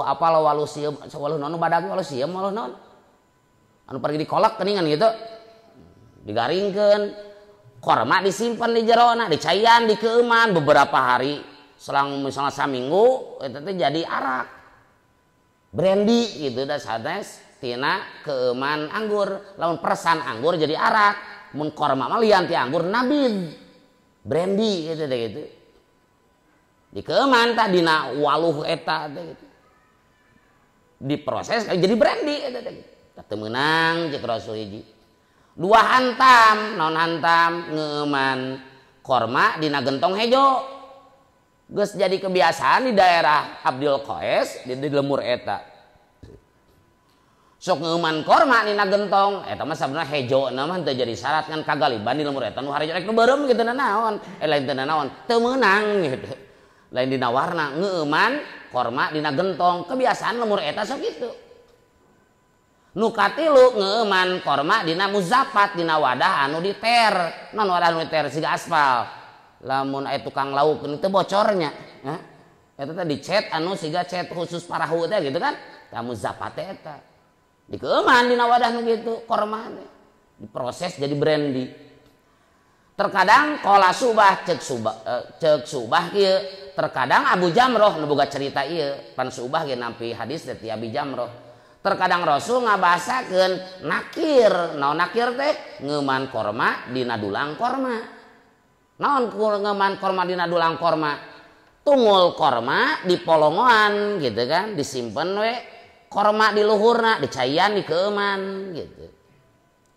apalah waluh sieum waluh naon badag waluh sieum waluh naon anu pergi dikolak keningan gitu digaringkeun korma disimpan di jerona dicayan dikeuman beberapa hari selang misalnya saminggu itu teh jadi arak brandy gitu dah sanes tina keuman anggur lamun persan anggur jadi arak mun korma mah lian ti anggur nabid brandy gitu deh gitu. Dikeman tah dina waluh eta teh gitu. Diproses jadi brandy eta teh. Teu meunang cek Rasul hiji. Dua hantam, naon hantam ngeuman korma dina gentong hejo. Geus jadi kebiasaan di daerah Abdul Qais di lemur eta. Sok ngeuman korma dina gentong eta mah sabenerna hejo na mah teu jadi syarat kan kagaliban di lemur eta nu harejo rek nu beureum kitu naon lain teu naon teu meunang gitu. Lain dina warna ngeuman korma dina gentong kebiasaan lemur eta sok kitu. Nu katilu ngeuman korma dina muzapat dina wadah anu diter. Naon wadah anu diter siga aspal. Lamun aya tukang lauk teu bocornya. Eta teh dicet anu siga cet khusus parahu teh gitu kan. Tah muzapat eta. Dikeuman dina wadah nu kitu korma teh. Diproses jadi brandy. Terkadang qala subah cek subah kieu. Terkadang Abu Jamroh nu boga cerita ieu pan subah ge nampi hadis ti Abi Jamroh. Terkadang Rasul ngabasakeun nakir. Naon nakir teh? Ngeuman korma dina dulang korma. Naon ngeuman korma dina dulang korma? Tungul korma di polongoan gitu kan, disimpen we. Korma di luhurna, dicaian dikeuman gitu.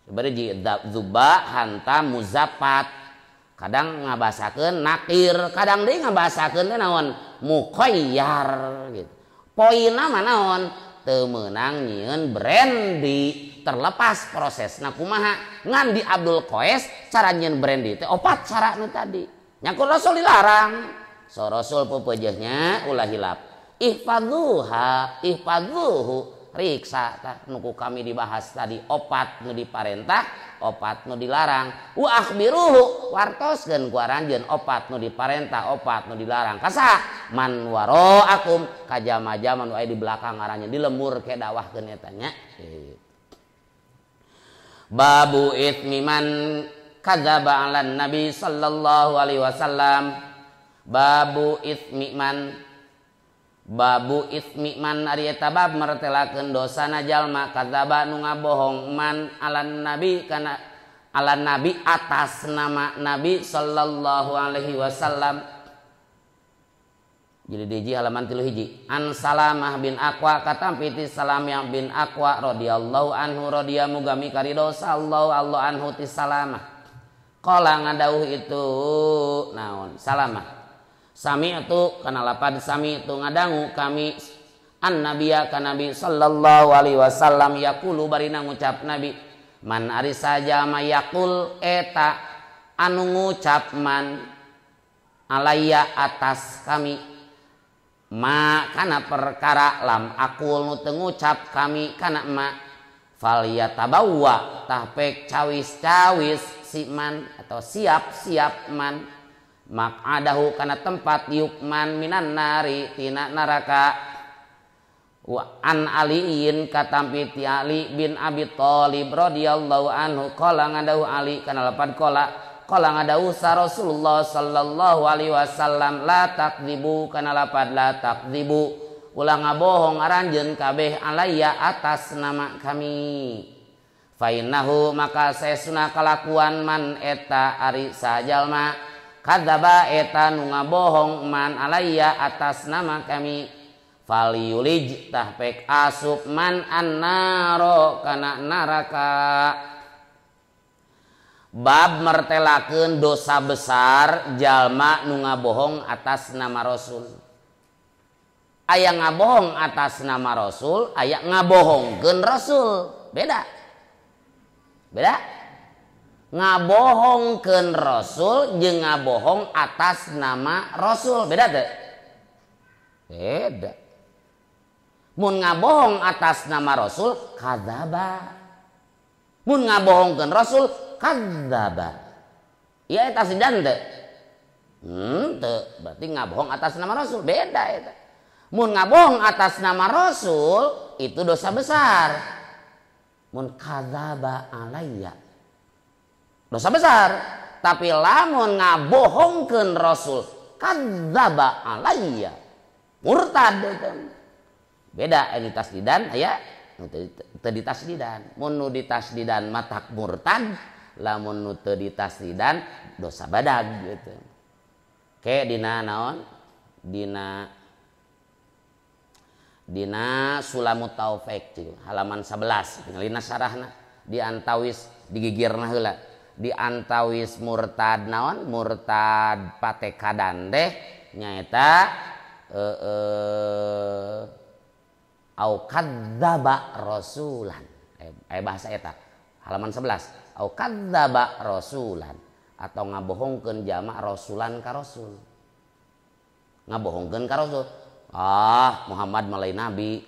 Sabari zuba hantam muzapat. Kadang ngabasakeun nakir, kadang deui ngabasakeun teh naon? Muqayyar gitu. Poinna mah naon? Teu meunang nyieun brandy. Terlepas prosesna kumaha ngan di Abdul Qais cara nyieun brandy teh opat cara nu tadi nyangkut Rasul dilarang so Rasul pepeujeuhnya ulah hilap ihfadzuhu riksa tah nu ku kami dibahas tadi opat nu diparentah opat nu dilarang wa akhbiruhu wartoskeun ku aranjeun opat nu diparentah opat nu dilarang kasa man waraakum kajama-jama nu aya di belakang aranjeun di lembur ke dakwahkeun eta nya. Babu itsmi man kadzaba 'alan nabi sallallahu alaihi wasallam. Babu itsmi man ari eta bab martelakeun dosana jalma kadzaba nu ngabohong man 'alan nabi kana 'alan nabi atas nama nabi sallallahu alaihi wasallam. Jadi hiji halaman 3 hiji. An Salamah bin Aqwa katampi ti Salamah bin Aqwa radhiyallahu anhu radhiya muga mikarido sallallahu Allah anhu ti Salamah. Qala ngadauh itu naon? Salamah. Sami'tu kana lapad sami'tu ngadangu kami an nabiyya kana nabi sallallahu alaihi wasallam yaqulu barina ngucap nabi man ari saja mayaqul eta anu ngucap man alayya atas kami ma kana perkara lam akul nu teu ngucap kami kana ma falyatabawwa tah pek cawis-cawis si man atau siap-siap man maq'adahu kana tempat yukman minan nari tina neraka wa an aliin katampi ti Ali bin Abi Thalib radhiyallahu anhu qala ngadahu Ali kana lapad qala ngadahu sa Rasulullah sallallahu alaihi wasallam la takdzibu kana lapad la takdzibu ulah ngabohong aranjeun kabeh alayya atas nama kami fa innahu maka saesuna kalakuan man eta ari sajalma kadzaba eta nu ngabohong man alayya atas nama kami falyulij tah pek asup man annaro kana naraka. Bab mertelakeun dosa besar jalma nu ngabohong atas nama Rasul. Aya ngabohong atas nama Rasul, aya ngabohongkeun Rasul. Beda. Ngabohongkeun Rasul jeung ngabohong atas nama Rasul. Beda teu? Beda. Mun ngabohong atas nama Rasul kadzaba. Mun ngabohongkeun Rasul kadzaba. Iya eta sidan teu? Teu. Berarti ngabohong atas nama Rasul beda eta. Mun ngabohong atas nama Rasul itu dosa besar. Mun kadzaba alayya dosa besar. Tapi lamun ngabohongkeun Rasul kadzaba alayya murtad eta. Beda ini tasdidan aya teu ditasdidan. Mun nu ditasdidan matak murtad lamun nu teu ditasdidan dosa badag gitu. Ke dina naon? Dina Sulamut Taufik halaman 11 tingalina sarahna diantawis digigirna heula diantawis murtad naon murtad patekadan deh nyaeta au kadzdzaba rasulan bahasa eta halaman 11 au kadzdzaba rasulan atau ngabohongkeun jama rasulan ka rasul ngabohongkeun ka rasul Muhammad malain nabi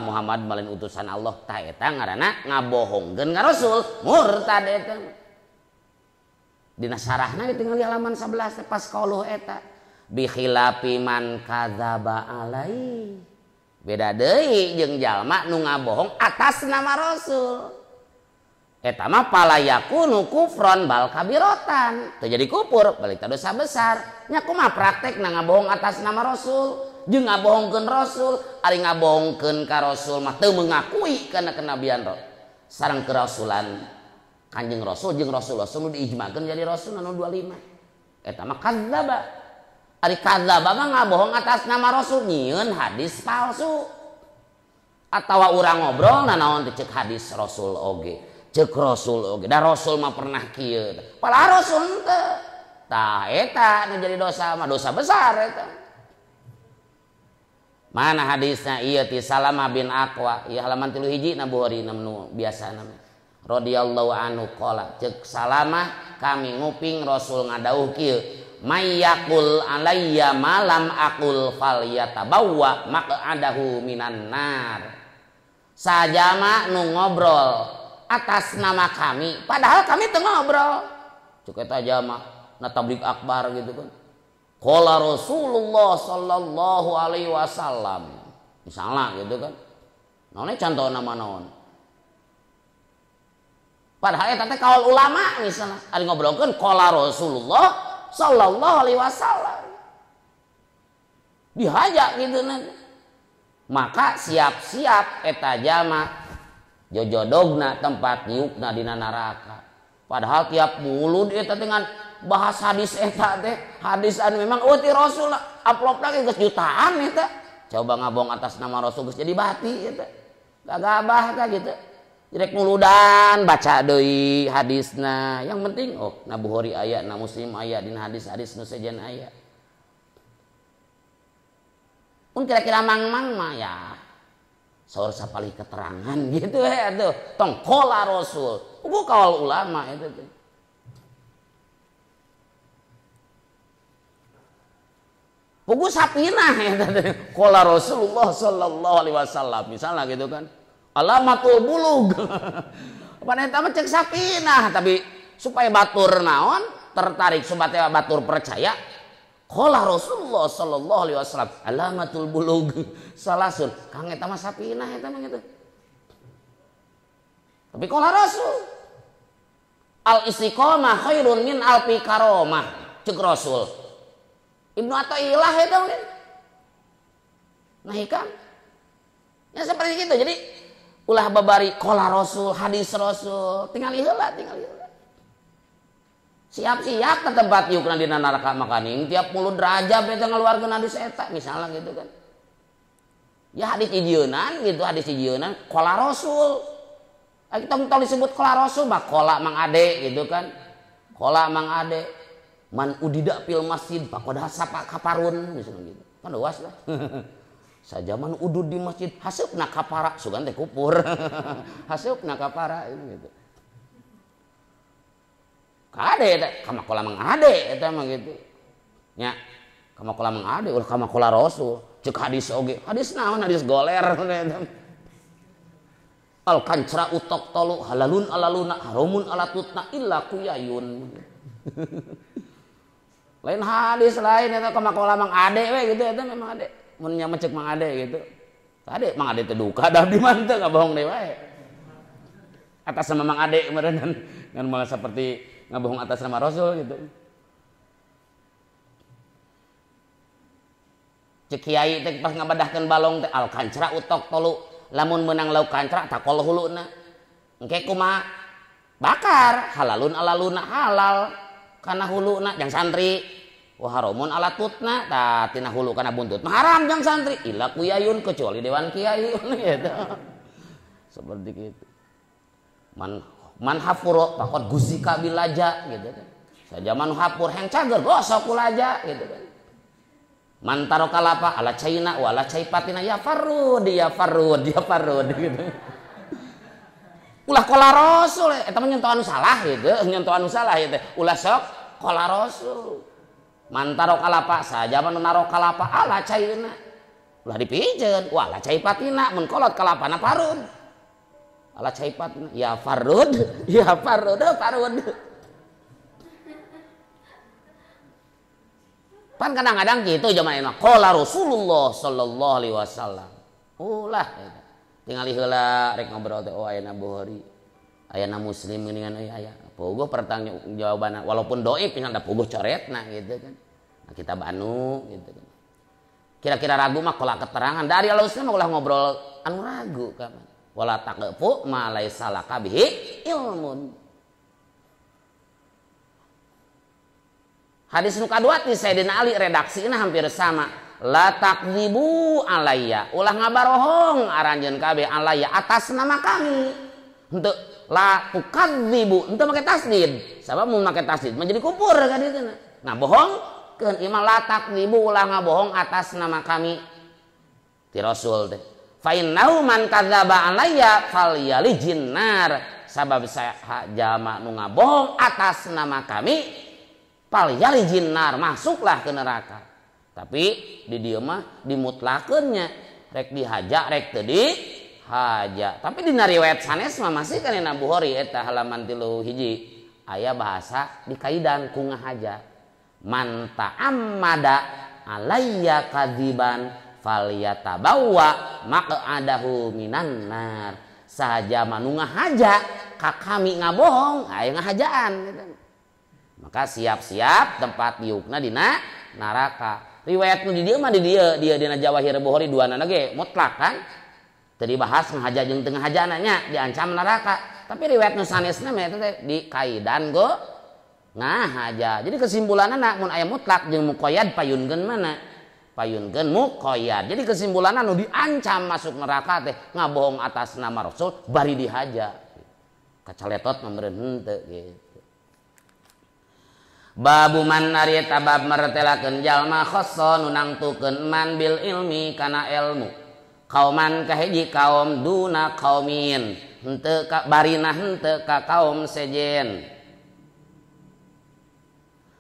Muhammad malain utusan Allah tah eta ngaranna ngabohongkeun ka rasul murtad eta dina sarahna tinggal di halaman 11 pas qauluh eta bi khilafi man kadzaba alai beda deui jeung jalma nu ngabohong atas nama rasul eta mah pala yakunu kufron bal kabiratan teu jadi kufur balik teh dosa besar nya kumaha praktekna ngabohong atas nama rasul jeung ngabohongkeun rasul ari ngabohongkeun ka rasul mah teu mengakui kana kenabian sareng kerasulan Kanjeng Rasul jeung rasul-rasul nu diijmakeun jadi rasul anu 25 eta mah kadzdzaba ari kadzdzaba mah ngabohong atas nama rasul nyieun hadis palsu atawa urang ngobrol naon teh ceuk hadis rasul oge ceuk rasul oge da rasul mah pernah kieu padahal rasul teu tah eta nu jadi dosa mah dosa besar eta mana hadisnya ieu ti Salamah bin Aqwa ieu halaman 3 hiji na Bukhari nu biasa nama radhiyallahu anhu qala ceuk Salamah kami nguping rasul ngadauh kieu mayyakul alayya malam aqul falyatabawwa maq'adahu minan nar sajama nu ngobrol atas nama kami padahal kami teu ngobrol cuk eta jama na tabligh akbar gitu kan qala Rasulullah sallallahu alaihi wasallam misalnya gitu kan naon contohna naon padahal eta teh kaul ulama misalnya ari ngobrolkeun qala Rasulullah sallallahu alaihi wasallam dihaja gitu nanti maka siap-siap eta jama jojodogna tempat niupna dina neraka padahal tiap mulut eta dengan bahas hadis eta teh hadis anu memang ti rasul upload lagi geus jutaan eta coba ngabong atas nama rasul geus jadi bati eta gagabah tah gitu direk muludan baca deui hadisna yang penting na Bukhari aya na Muslim aya dina hadis-hadis nu sejen aya pun kira-kira mang-mang mah ya saur sapalih keterangan gitu atuh tong qala rasul ugu kaul ulama eta teh pugu sapinah eta teh qala Rasulullah sallallahu alaihi wasallam misalnya gitu kan alamatul bulug pan eta mah cek sapinah tapi supaya batur naon tertarik supaya batur percaya qala Rasulullah sallallahu alaihi wasallam alamatul bulug salasun kang eta mah sapinah eta mah gitu tapi qala Rasul al istiqomah khairun min alfi karomah cek Rasul Ibnu Athaillah eta mah nah ikan ya seperti gitu jadi ulah babari qala Rasul hadis Rasul tinggal heula siap-siap ke tempat yukna dina neraka makaning tiap mulut derajat eta ngaluarkeun hadis eta misalnya gitu kan ya hadis ijieunnan gitu hadis ijieunnan qala Rasul kita mau disebut qala Rasul mah qala Mang Ade gitu kan qala Mang Ade man udida fil masjid faqad hasapa kaparun misalnya gitu kan luas lah sajaman udud di masjid haseupna kapara sugan teh kupur haseupna kapara gitu kade eta kamakola Mang Ade eta mah gitu nya kamakola Mang Ade ulah kamakola Rasul ceuk hadis oge hadis naon hadis goler al kancra utok tolu halalun alaluna harumun alatutna illa kuyayun lain hadis lain eta kamakola Mang Ade we gitu eta memang Ade mun nya cek Mang Ade gitu Ade Mang Ade teh duka da di mana teh ngabohong deui wae atas nama Mang Ade meureun kan malah seperti ngabohong atas nama Rasul gitu cek kiai teh pas ngabadahkeun balong teh al kancra utok tolu lamun menang lauk kancra takol huluna engke kumaha bakar halalun alaluna halal kana huluna jang santri wa haramun ala tutna tah tina hulu kana buntut mah haram jang santri illa kuyayun kecuali dewan kiai gitu. Seperti itu man hafuro takut gusika bilaja gitu kan saja man hapur heng cager gosok kulaja gitu kan man taro kalapa ala caina wala caipatina ya farud gitu. Ulah kola rasul eta mah nyentuh anu salah gitu ulah sok kola rasul man taro kalapa saja man naro kalapa ala caina ulah dipijeun wala caipatina mun kolot kalapana parud ala caipatina ya farud pan kadang-kadang gitu zaman ini qala Rasulullah sallallahu alaihi wasallam ulah tingali heula rek ngobrol teh ayana Bukhari ayana Muslim geuningan aya puguh pertanyaan jawabanna walaupun dhaif nya da puguh coretna gitu kan nah, kita banu gitu kan kira-kira ragu mah kola keterangan dari alusna mah ulah ngobrol anu ragu kan wala taqfu ma laisa laka bihi ilmun. Hadis nu kadua ti Sayyidina Ali redaksina hampir sama. La takdzibu alayya. Ulah ngabarohong aranjeun kabeh alayya atas nama kami. Henteu la tukadzibu, henteu make tasdid. Sabab mun make tasdid mah jadi kufur ka dieu teh. Ngabohongkeun ieu la takdzibu ulah ngabohong atas nama kami. Ti Rasul teh. Fa innahu man kadzdzaba alayya falyalijin nar. Sabab saya jama nu ngabohong atas nama kami pal yali jinnar masuklah ke neraka. Tapi di dieu mah dimutlakeunnya rek dihaja rek teu dihaja. Tapi dina riwayat sanes mah masih kana Bukhari eta halaman 3 hiji aya bahasa dikaidan ku ngahaja. Man ta'ammada alayya kadziban falyatabawwa maq'adahu minan nar. Sahaja manu ngahaja ka kami ngabohong aya ngahajaan gitu. Maka siap-siap tempat diukna dina neraka. Riwayat nu di dieu mah di dieu dina Jawahir Bukhari duana ge mutlak kan. Teu dibahas ngahaja jeung teu ngahajana nya diancam neraka. Tapi riwayat nu sanesna mah eta teh di kaidan go ngahaja. Jadi kesimpulanna mun aya mutlak jeung muqayyad payunkeun mana? Payunkeun muqayyad. Jadi kesimpulanna nu diancam masuk neraka teh ngabohong atas nama Rasul bari dihaja. Kacaletot mah meureun henteu gitu. Babu man ari eta bab martelakeun jalma khassa nu nangtukeun man bil ilmi kana ilmu kauman ka hiji kaum duna kaumin henteu ka barina henteu ka kaum sejen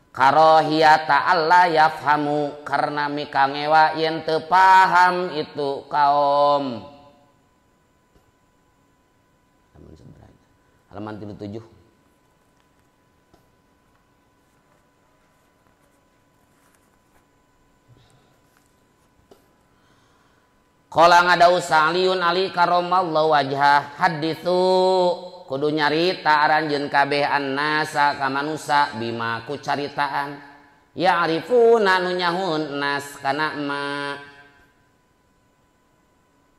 karahiyata alla yafhamu karna mikangewa yen teu paham itu kaum halaman 37. Qala ngadau Sa'liun Ali karamallahu wajhah haditsu kudu nyarita aranjeun kabeh annasa ka manusa bima ku caritaan ya'rifuna nu nyahun nas kana ma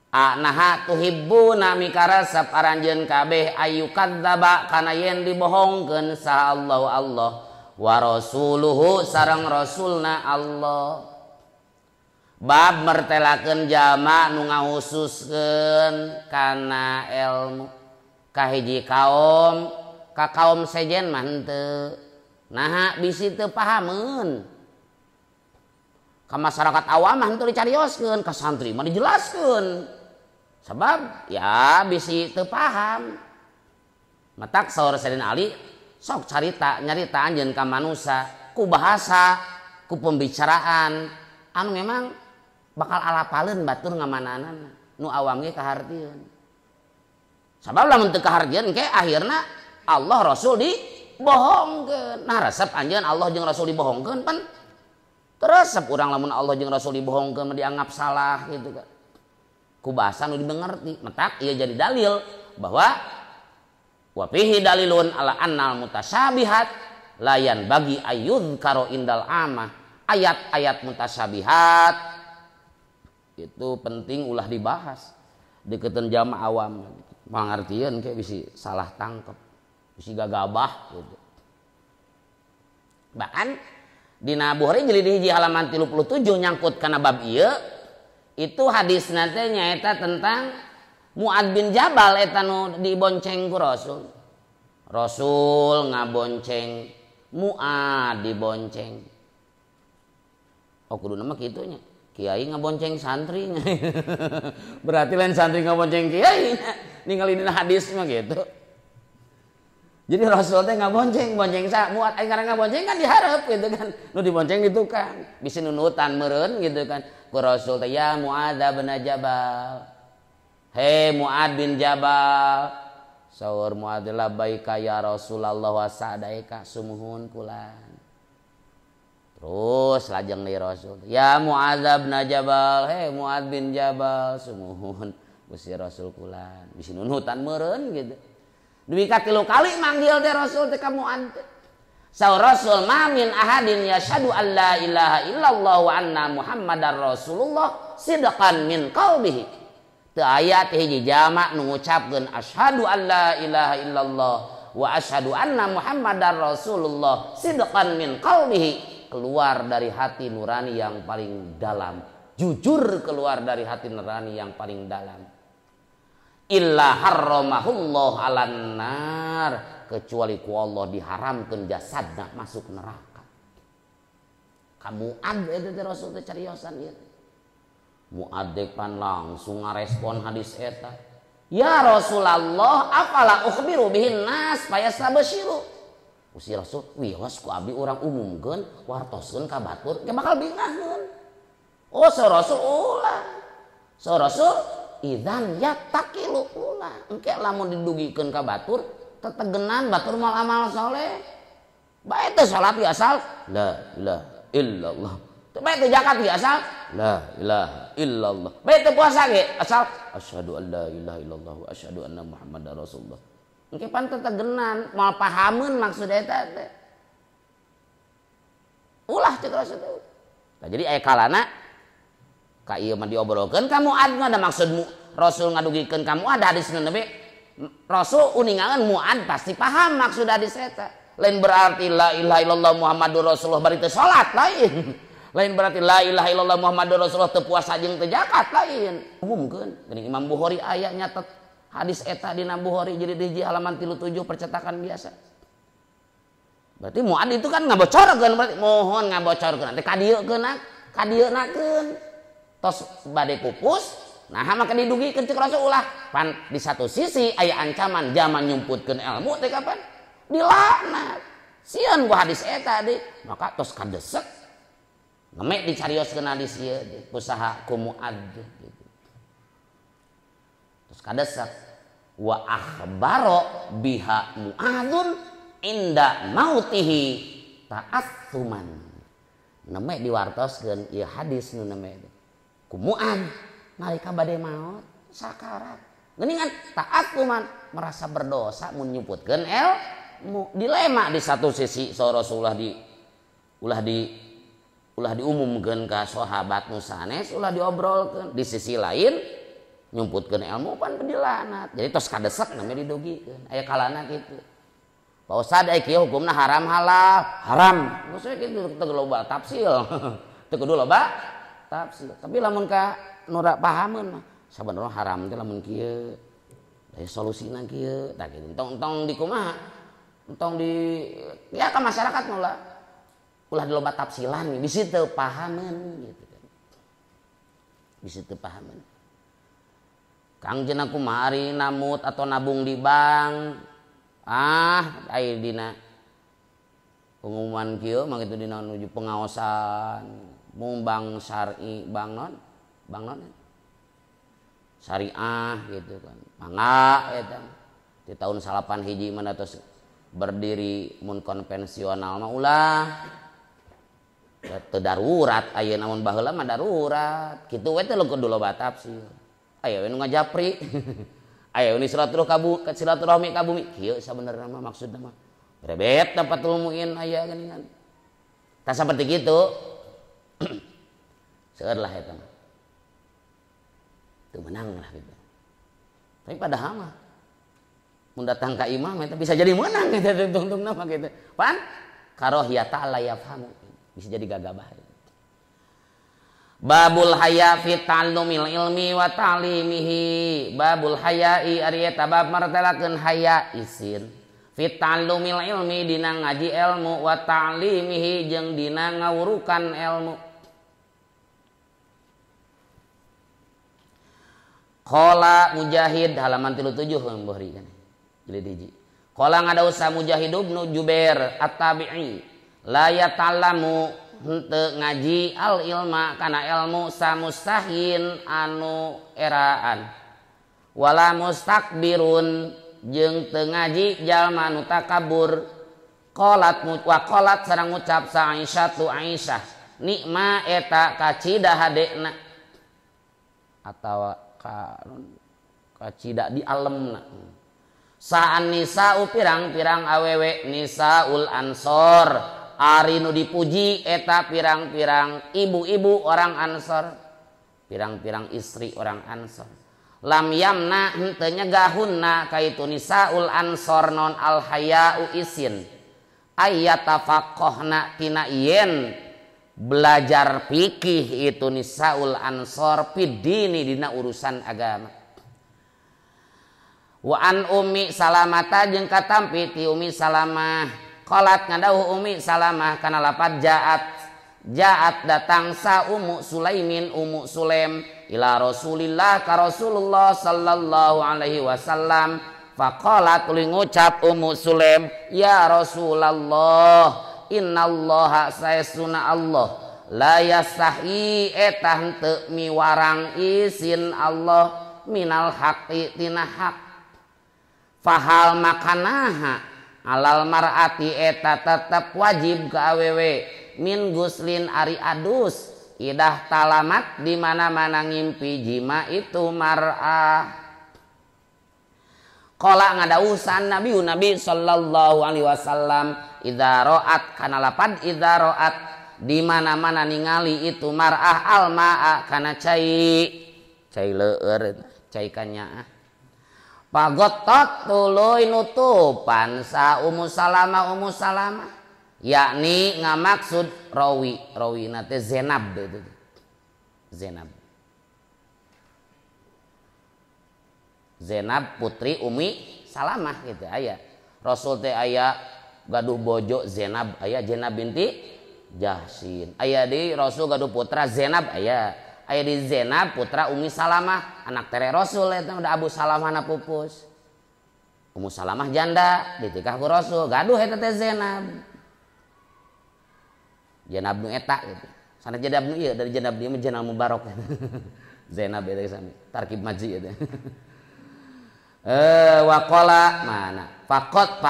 anaha tuhibbuna mikarasap aranjeun kabeh ayu kadzaba kana yen dibohongkeun sa Allah wa rasuluhu sareng rasulna Allah. Bab mertelakeun jama nu ngahususkeun kana ilmu ka hiji kaum ka kaum sejen mah henteu naha bisi teu pahameun ka masyarakat awam mah henteu dicarioskeun ka santri mah dijelaskeun sabab ya bisi teu paham matak saur Sayyidina Ali sok nyarita anjeun ka manusia ku bahasa ku pembicaraan anu memang bakal alapaleun batur ngamanana nu awam ge kahartieun sabab lamun teu kahartieun ke akhirna Allah Rasul dibohongkeun nah resep anjeun Allah jeung Rasul dibohongkeun pan teresep urang lamun Allah jeung Rasul dibohongkeun dianggap salah gitu kan ku bahasa nu dimengerti metak ieu jadi dalil bahwa wa fihi dalilun ala annal mutasyabihat layan bagi ayyudhkaro indal amah ayat-ayat mutasyabihat itu penting ulah dibahas deketan jama awam pengertian kayak bisa salah tangkap bisi gagabah gitu. Bahkan dina Bukhari jilid hiji halaman 37 nyangkut kana bab ieu itu hadis teh nyaeta tentang Mu'ad bin Jabal eta nu dibonceng ku Rasul. Rasul ngabonceng Mu'ad dibonceng. Oh kudu nama kitunya. Kiai ngabonceng santrinya. Berarti lain santri ngabonceng kiai. Ningali dina hadis mah gitu. Jadi Rasul teh ngabonceng, bonceng Mu'ad aya karena ngabonceng kan diharap gitu kan. Nu dibonceng di tukang, bisa nunutan meureun gitu kan. Ku Rasul teh ya Mu'ad bin Jabal. Hei Mu'ad bin Jabal. Saur Mu'ad labbaika ya Rasulullah wa sa'daika sumuhun kulan. Terus lajeng deui Rasul. Ya Mu'ad bin Jabal, hei Mu'ad bin Jabal sumuhun Gusti Rasul kulan. Bisa nunutan meureun gitu. Duwi ka 3 kali manggil teh Rasul teh ka Mu'ad. Saur Rasul ma min ahadin yashhadu an la ilaha illallah wa anna Muhammadar Rasulullah sidqan min qalbihi. Teu aya teh hiji jamak nu ngucapkeun asyhadu an la ilaha illallah wa asyhadu anna Muhammadar Rasulullah sidqan min qalbihi. Keluar dari hati nurani yang paling dalam, jujur keluar dari hati nurani yang paling dalam. Illa harramahullah alan nar, kecuali ku Allah diharamkeun jasadna masuk neraka. Kamu ada itu Rasul teh cariosan ieu. Mu'ad pan langsung ngarespon hadis eta. Ya Rasulullah, afala ukhbiru bihin nas fayastabsyiru. Usi Rasul, wios ku abdi urang umumkeun, wartoskeun ka batur, ge bakal bingaheun. Oh, sa Rasul ulah. Sa Rasul idzan yattaqilu ulah. Engke lamun didugikeun ka batur, tetegenan batur moal amal saleh. Bae teh salat ge asal la ilaha illallah. Bae teh zakat ge asal la ilaha illallah. Bae teh puasa ge asal asyhadu an la ilaha illallah wa asyhadu anna Muhammadar Rasulullah. Engke pan tetegenan moal pahameun maksud eta teh. Ulah cek Rasul teh. Nah, jadi aya kalana ka ieu mah diobrolkeun ka Mu'ad mah ada maksudmu Rasul ngadugikeun ka Mu'ad hadisna nabi Rasul uningaeun Mu'ad pasti paham maksud hadis eta. Lain berarti la ilaha illallah Muhammadur Rasulullah bari teu salat lain. Lain berarti la ilaha illallah Muhammadur Rasulullah teu puasa jeung teu zakat lain. Umumkeun geuning Imam Bukhari aya nyatet hadis eta dina Bukhari jadi di halaman 37 percetakan biasa. Berarti Mu'ad itu kan ngabocorkeun berarti mohon ngabocorkeun teh kadieukeunakeun. Tos bade pupus nah maka didugikeun cek Rasul ulah. Pan di satu sisi aya ancaman zaman nyumputkeun ilmu teh kapan? Dilaknat. Sieun ku hadis eta deui maka tos kadesek. Ngemek dicarioskeun hadis ieu usaha ku Mu'ad gitu. Terus kadesek wa akhbaro biha Mu'adzun inda mautihi ta'assuman. Neme diwartoskeun ieu hadis nu neme ku Mu'ad nalika bade maot sakarat. Geuningan ta'assuman merasa berdosa mun nyuputkeun ilmu. Dilema di satu sisi Rasulullah ulah diumumkeun ka sahabat nu sanes ulah diobrolkeun. Di sisi lain nyumputkeun ilmu pan dilaknat. Jadi tos kadesek namanya didugikeun. Aya kalana kitu. Pak Ustad aya kieu hukumna haram halal. Haram. Maksudnya kitu teu loba tafsil. Teu kudu loba tafsil. Tapi lamun ka nu pahameun mah sabenerna haram teh lamun kieu. Aya solusina kieu. Tah kitu. Entong di kumaha? Entong di ya ka masyarakat ulah di loba tafsilan bisi teu pahameun gitu kan. Bisi teu pahameun. Kang cenah kumaha ari namut atau nabung di bank. Aya dina pengumuman kieu mah kitu dina nuju pengaosan mung bank syar'i, bank non syariah gitu kan. Mangga eta di tahun 81 mana tos berdiri mun konvensional mah ulah teu darurat aya namun baheula mah darurat. Kitu we teh kudu loba tafsir. Aya we nu ngajapri. Aya we silaturahmi ka bumi. Kieu sabenerna mah maksudna mah. Rebet dapatul muin aya geuningan. Tah saperti kitu. Seueur lah eta mah. Teu menang lah gitu. Tapi padahal mah mun datang ka imam eta bisa jadi menang eta tungtung nama kitu pan karohiyata la yafhamu bisa jadi gagabah. Babul haya fi ta'allumil ilmi wa ta'limihi. Babul haya'i ari eta bab martelakeun haya isin fi ta'allumil ilmi dina ngaji ilmu wa ta'limihi jeung dina ngawurukan ilmu. Qala Mujahid halaman 37 Mbahri kan. Jilid hiji. Qala ngadaosa Mujahid ibnu Jubair at-Tabi'i la yata'allamu henteu ngaji al ilma kana ilmu samustahin anu eraan wala mustakbirun jeung teu ngaji jalma anu takabur. Qalat sareng ngucap sa Aisyah nikma eta kacida hadena atawa kacida di alemna saan nisa'u pirang-pirang awewe nisaul ansor ari nu dipuji eta pirang-pirang ibu-ibu orang Ansor, pirang-pirang istri orang Ansor. Lam yamna henteu nyegahunna kaitu nisaul Ansor non al haya'u isin ayyatafaqahna tina yen belajar fikih itu nisaul Ansor fiddini dina urusan agama. Wa an Ummi Salamata jeung katampi ti Ummi Salamah qalat ngadauh Ummi Salamah kana lapad jaat datang sa Ummu Sulaimin Ummu Sulaim ila Rasulillah ka Rasulullah sallallahu alaihi wasallam faqalat tuluy ngucap Ummu Sulaim ya Rasulullah innallaha saestuna Allah la yastahi eta henteu miwarang isin Allah minal haqqi tina haq fahal makanaha alal mar'ati eta tetep wajib ke awewe min guslin ari adus idah talamat di mana-mana ngimpi jima itu mar'ah. Qala ngadausan Nabi sallallahu alaihi wasallam idza ra'at kana lapad idza ra'at di mana-mana ningali itu mar'ah alma'a kana cai leueur cai kanyaah pagotot tuluy nutupan sa Ummu Salamah yakni ngamaksud rawi nate Zainab itu Zainab putri Ummi Salamah gitu aya Rasul teh aya gaduh bojo Zainab aya Zainab binti Jahsin aya di Rasul gaduh putra Zainab aya di Zainab putra Ummi Salamah anak tere Rasul eta udah Abu Salamah na pupus Ummu Salamah janda ditikah ku Rasul gaduh eta teh Zainab nu eta gitu sana Zainab nu ieu dari Zainab ieu mah Zainab Mubarak Zainab eta sami tarkib maji eta wa qala mana faqat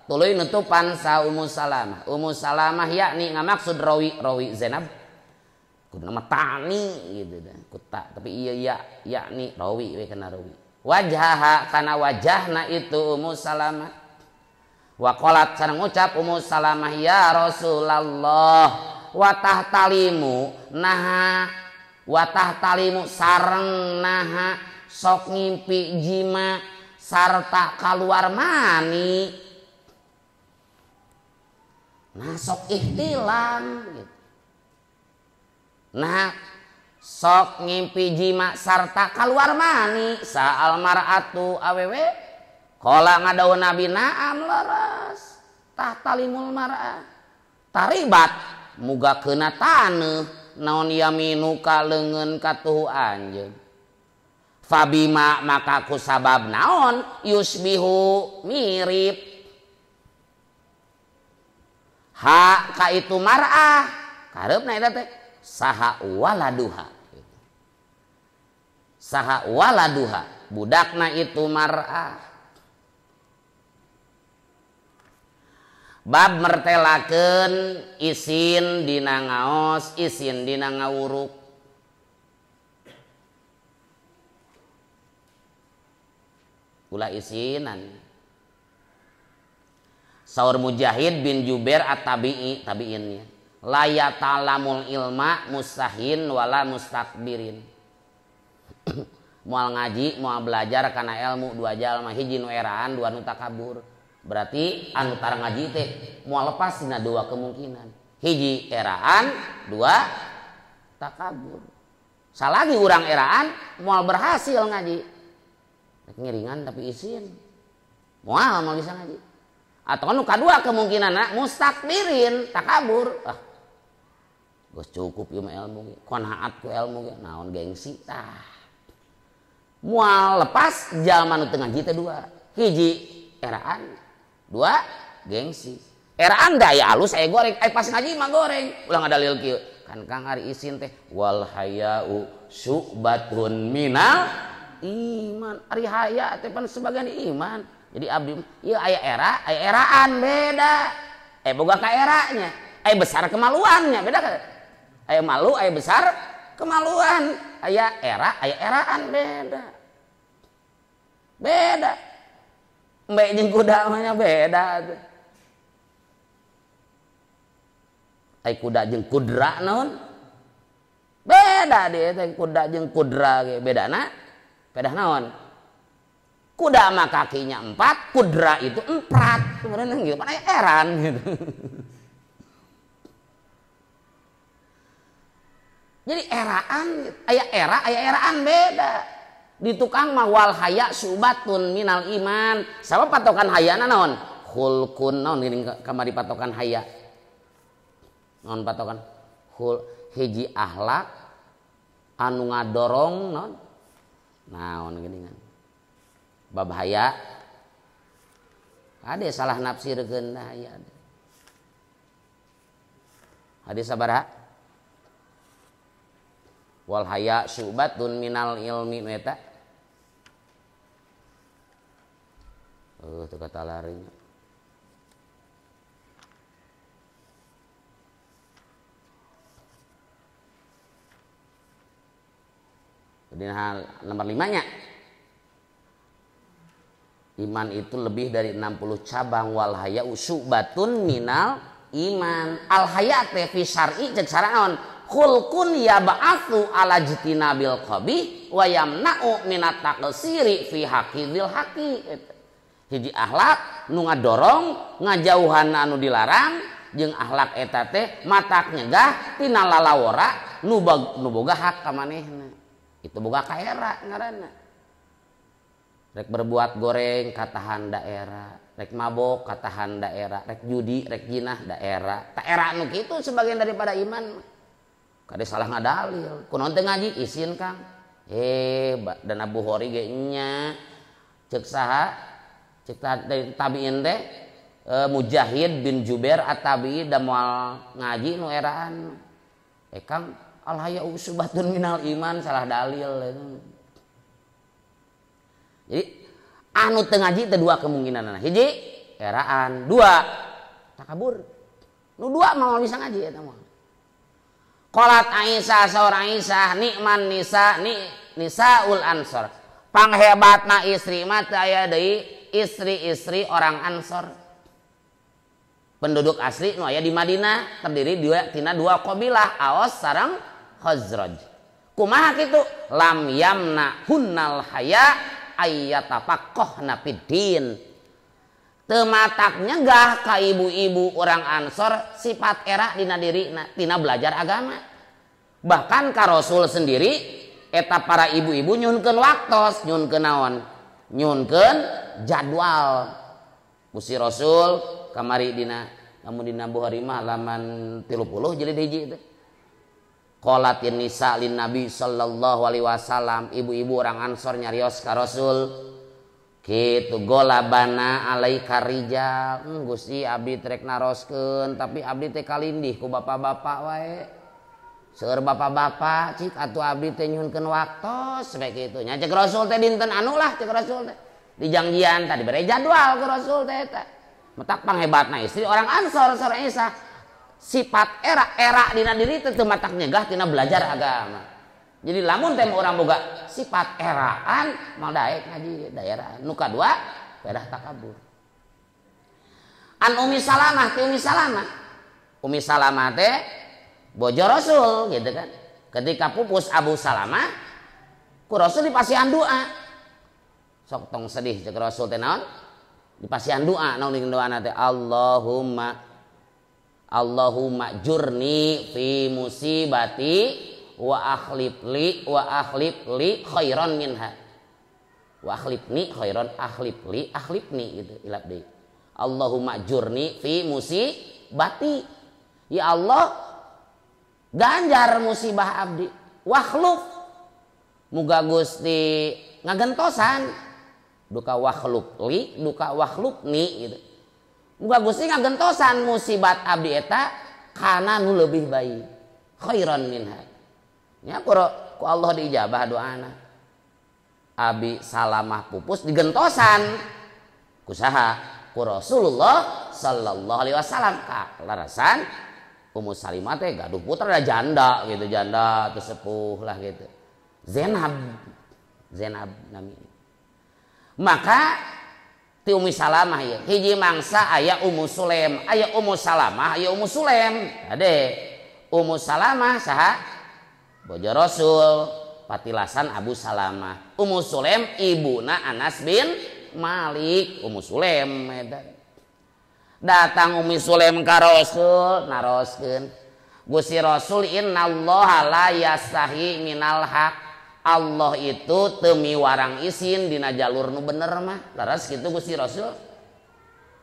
tuluy nutupan sa Ummu Salamah yakni ngamaksud rawi Zainab kudu nama tani gitu dah kuta tapi iya yakni rawi we kana rawi wajhaha kana wajahna itu Ummu Salamah wa qalat sareng ngucap Ummu Salamah ya Rasulullah wa tahtalimu sareng naha sok ngimpi jima sarta kaluar mani nah sok ihtilam gitu. Nah sok ngimpi jima sarta kaluar mani sa'al mar'atu awewe qala ngadawu Nabi na'am laras tahtalimul mar'ah taribat muga keuna taneuh naon yaminu ka leungeun katuh anjeun fabima maka ku sabab naon yusbihu mirip ha ka itu mar'ah kareupna eta teh saha waladuha budakna itu mar'ah bab mertelakeun isin dina ngaos isin dina ngawuruk ulah isinan saur Mujahid bin Jubair at-Tabi'i tabi'innya la yatalamul ilma mustahin wala mustakbirin Moal ngaji moal belajar karena ilmu dua jalma, hiji nu eraan dua nu takabur. Berarti anu tara ngaji teh moal lepas dina dua kemungkinan, hiji eraan dua takabur. Salagi urang eraan moal berhasil ngaji ngiringan tapi isin moal bisa ngaji, atau nu kadua kemungkinan mustakbirin takabur. Gus cukup ieu mah ilmu qanaat ku ilmu naon gengsi tah. Moal lepas jalma nu teu ngaji teh dua, hiji eraan dua gengsi. Eraan da aya alus aya goreng, aya pas ngaji mah goreng. Ulah ngadalil kieu kan Kang ari isin teh wal haya'u syu'batun minal iman. Ari haya teh pan sebagian iman. Jadi abdi ieu aya era aya eraan beda. Boga ka eranya, aya besar kemaluannya beda ka. Aya malu aya besar kemaluan, aya era aya eraan beda. Beda. Mbak jeung kuda mah beda tuh. Ai kuda jeung kudra naon? Beda dia teh kuda jeung kudra ge bedana. Beda naon? Kuda mah kakinya 4, kudra itu 4. Kemudian gitu, mana eran gitu. Jadi eraan, aya era, aya eraan beda. Di tukang mah wal haya subatun minal iman. Sabab patokan hayana naon? Khulqun naon gini kamari patokan haya. Naon patokan? Hiji akhlak anu ngadorong naon? Naon gini kan. Bab haya. Ade salah nafsirkeun haya. Ade sabaraha? Wal haya syubatun minal ilmi eta. Teu kata larinya. Jadi hal nomor 5-nya. Iman itu lebih dari 60 cabang. Wal haya syubatun minal iman. Al haya teh fi syar'i cek syarat naon? Khulqun yab'atsu ala jitinabil qabih wa yamna'u minat taqsiri fi haqqil haqqi. Hiji akhlak nu ngadorong ngajauhan anu dilarang jeung akhlak eta teh matak nyegah tina lalawora nu boga hak ka manehna. Itu boga kaera ngaranna. Rek berbuat goreng katahan daerah, rek mabok katahan daerah, rek judi rek jinah daerah. Ta era nu kitu sebagian daripada iman. Kade salah ngadalil. Kunaon teh ngaji isin Kang. Dan Abu Hori ge nya cek saha? Cek tabiin teh Mujahid bin Jubair at-Tabi'i da moal ngaji nu eraan. Kang al haya usubatun minal iman salah dalil. Jadi anu teu ngaji teh dua kemungkinan. Hiji eraan, dua takabur. Nu dua mah bisa ngaji eta mah. Qalat Aisyah saur Aisyah nikman nisaul ansor. Panghebatna istri mah teu aya deui istri-istri orang Ansor. Penduduk asli nu aya di Madinah terdiri tina dua qabilah Aos sareng Khazraj. Kumaha kitu? Lam yamna hunnal haya ayyatafaqqahna fiddin. Teu matak nyegah ka ibu-ibu orang Ansor sifat era dina dirina tina belajar agama. Bahkan ka Rasul sendiri eta para ibu-ibu nyunkeun waktos, nyunkeun naon? Nyunkeun jadwal. Musi Rasul kamari dina Bukhari mah halaman 30 jilid hiji teh. Qalatin nisa lin Nabi sallallahu alaihi wasallam, ibu-ibu orang Ansor nyarios ka Rasul. Kitu golabana alaika rijal. Gusti abdi trek naroskeun tapi abdi teh kalindih ku bapak-bapak wae. Seueur bapak-bapak cik atuh abdi teh nyuhunkeun waktos sae kitu nya cek Rasul teh dinten anu lah cek Rasul teh. Di janjian tadi bere jadwal ku Rasul teh eta. Metak panghebatna istri orang Ansor sore Isa. Sifat era dina diri teh teu matak nyegah tina belajar agama. Jadi lamun teh orang boga sifat eraan mal daek ngaji daerah. Nu kadua pedah takabur. An Ummi Salamah teh Ummi Salamah teh bojo Rasul gitu kan. Ketika pupus Abu Salamah ku Rasul dipasihan doa. Sok tong sedih cek Rasul teh naon? Dipasihan doa, naon doana teh Allahumma jurni fi musibati wa akhlif li khairan minha. Wa akhlifni khairan akhlifni gitu ilap deui. Allahumma jurni fi musibati. Ya Allah, ganjar musibah abdi. Wakhluf muga Gusti ngagentosan. Duka wakhluf li, duka wakhlufni gitu. Muga Gusti ngagentosan musibat abdi eta kana nu leuwih baik. Khairan minha. Ya ku Allah diijabah doana. Abi Salamah pupus digentosan kusaha ku Rasulullah sallallahu alaihi wasallam kalarasan Ummu Salimah teh gaduh putra da janda gitu, janda teu sepuh lah gitu. Zainab nami. Maka ti Ummu Salamah ya hiji mangsa aya Ummu Sulaim, aya Ummu Salamah, aya Ummu Sulaim. Ade Ummu Salamah saha? Bojo Rasul, patilasan Abu Salamah. Ummu Sulaim ibuna Anas bin Malik. Ummu Sulaim datang Ummu Sulaim ka Rasul naroskeun, Gusti Rasul innallaha la yastahi minal haq. Allah itu teu miwarang isin dina jalur nu bener mah. Laras kitu Gusti Rasul.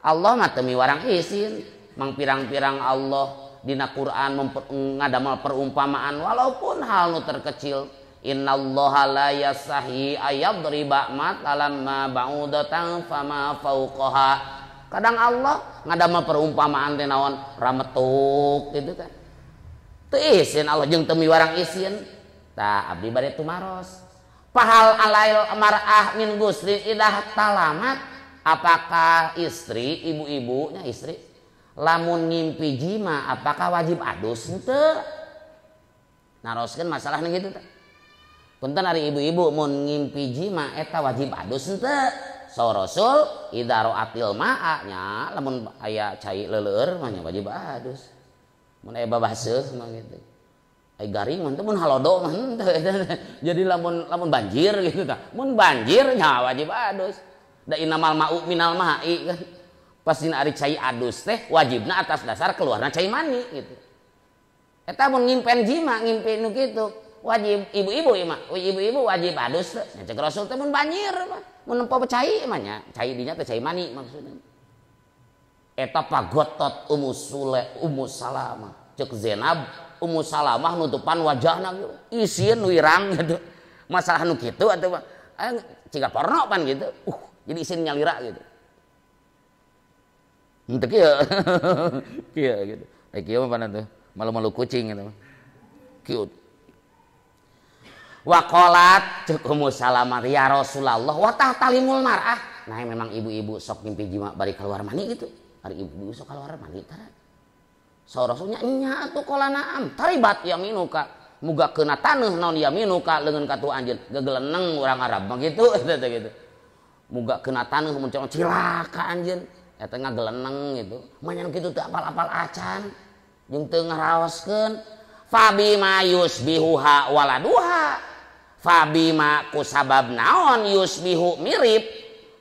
Allah mah teu miwarang isin. Mang pirang-pirang Allah dina Quran ngadamel perumpamaan walaupun hal nu terkecil. Innallaha la yastahi ayadriba matalam ma ba'udatan fama fauqaha. Kadang Allah ngadamel perumpamaan teh naon rametuk gitu kan. Teu isin Allah jeung teu miwarang isin. Tah abdi bade tumaros. Pahal alail mar'ah min gusrin idah talamat. Apakah istri, ibu-ibunya istri lamun ngimpi jima apakah wajib adus henteu? Naroskeun masalah gitu teh. Punten ari ibu-ibu mun ngimpi jima eta wajib adus henteu? Saur Rasul idza ra'atil ma'a nya lamun aya cai leuleur mah nya wajib adus. Mun aya babaseuh mah gitu. Ai garing mah teh mun halodo mah henteu. Jadi lamun banjir gitu tah. Mun banjir nya wajib adus. Da innamal ma'u minal ma'i kan. Pas dina ari cai adus teh wajibna atas dasar keluarna cai mani gitu. Eta mun ngimpen jima ngimpi nu kitu wajib ibu-ibu mah ibu-ibu wajib adus teh. Cek Rasul teh mun banjir mah mun nempo cai mah nya cai dinya teh cai mani maksudna. Eta pagotot Ummu Salamah cek Zainab Ummu Salamah nutupan wajahna isin wirang gitu. Masalah nu kitu atuh mah ciga porno pan gitu. Jadi isin nyalira gitu. Henteu kieu. Kieu gitu. Kieu mah pana tuh malu-malu kucing gitu. Cute. Waqalat cek Ummu Salamah ya Rasulullah wa tahtalimul mar'ah. Nah memang ibu-ibu sok ngimpi jima bari keluar mani gitu. Ari ibu-ibu sok keluar mani tara. Saur Rasulnya nya atuh qala na'am taribat yaminuka muga keuna taneuh naon yaminuka leungeun katu anjeun gegeleneng urang Arab mah gitu eta gitu. Muga keuna taneuh mun cilaka anjeun eta ngageleneng gitu. Manyan kitu teu apal-apal acan jeung teu ngaraoskeun fabima yusbihuha waladuha. Fabima kusabab naon yusbihu mirip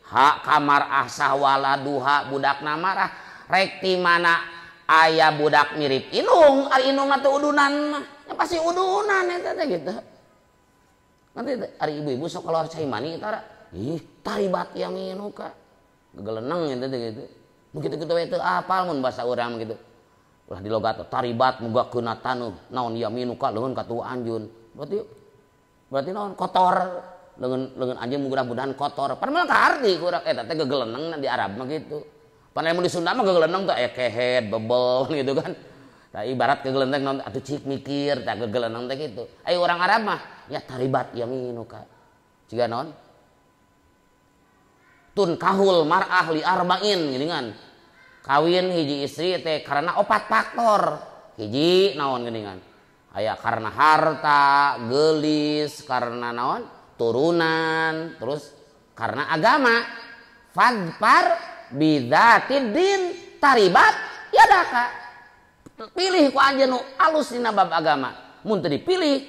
ha kamar ahsah waladuha budakna marah rek ti mana aya budak mirip inung ari inung mah teu udunan mah ya pasti udunan eta teh gitu. Nanti ari ibu-ibu sok keluar cai mani tara ih taribat yaminuka gegeleneng eta teh gitu. Mun kitu-kitu we teu apal mun basa urang gitu. Ulah di logat taribat muga keuna tanuh naon yaminuka leungeun katu anjeun. Berarti naon kotor leungeun anjeun mudah-mudahan kotor. Padahal ka arti kurang eta teh gegeleneng di Arab mah gitu. Padahal mun di Sunda mah gegeleneng teh kehet, bebel gitu kan. Tah ibarat gegeleneng naon atuh cik mikir tah gegeleneng teh gitu. Ai orang Arab mah ya taribat yaminuka. Ciga naon? Tun kahul mar'ah li arba'in geuningan. Kawin hiji istri teh karena 4 faktor. Hiji naon geuningan? Aya karena harta, gelis, karena naon? Turunan, terus karena agama. Fadfar bidzatid din taribat yadaka. Pilih ku anjeun nu alus dina bab agama. Mun teu dipilih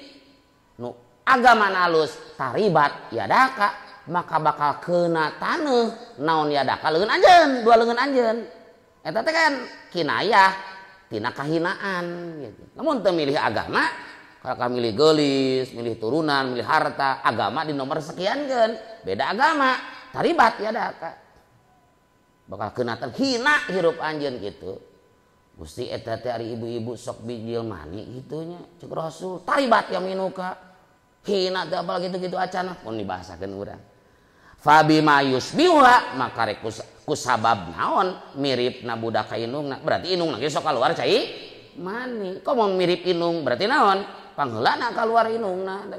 nu agama halus taribat yadaka maka bakal kena taneuh naon yadaka leungeun anjeun dua leungeun anjeun eta teh kan kinayah tina kahinaan gitu. Namun teu milih agama kalau milih gelis, milih turunan, milih harta, agama di nomor sekian kan beda agama taribat yadaka bakal kena hina hirup anjeun gitu. Gusti eta teh ari ibu-ibu sok bijil mani gitunya cek Rasul taribat yaminuka hina teh apal gitu-gitu acana mun dibahasakeun urang fabi mayus biwa maka rek kusabab naon miripna budak ka inungna berarti inungna ge sok kaluar cai mani kok mau mirip inung berarti naon pangheulana kaluar inungna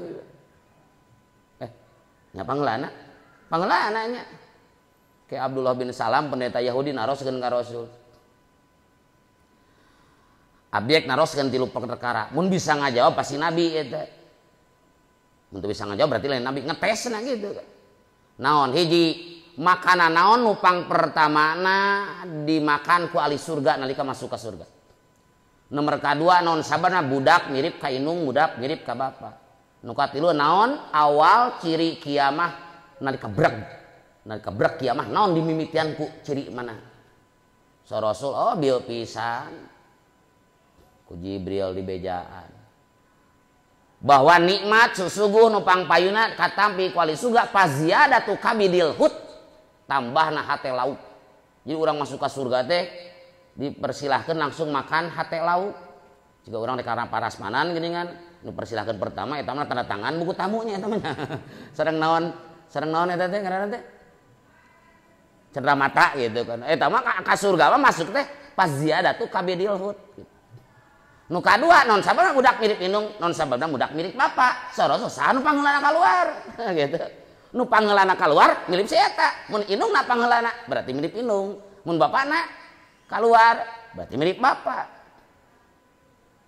nya pangheulana nya kayak Abdullah bin Salam pendeta Yahudi naroskeun ka Rasul abdi naroskeun tilu perkara mun bisa ngajawab pasti nabi eta mun bisa ngajawab berarti lain nabi ngetesna gitu naon hiji makanan naon nupang pertamana dimakan ku ahli surga nalika masuk ke surga nomor kedua naon sabana budak mirip ka inung budak mirip ka bapa nu katilu naon awal ciri kiamah nalika brek kiamah naon dimimitian ku ciri mana so Rasul oh bieu pisan ku Jibril di bejaan bahwa nikmat susuguh nupang payuna katampi kuali surga paziadatu kabidil hut tambahna hate lauk jadi orang masuk ke surga teh dipersilahkan langsung makan hate lauk jika orang di karena parasmanan gini kan dipersilahkan pertama eta mah tanda tangan buku tamunya eta mah sareng naon eta teh ngaranna teh cendera mata gitu kan eta mah ka surga mah masuk teh paziadatu kabidil hut gitu. Nu kadua non sabana budak mirip inung non sabana budak mirip bapak soroso sanu pangheulana keluar gitu nu pangheulana keluar mirip si eta mun inung na pangheulana berarti mirip inung mun bapakna keluar berarti mirip bapak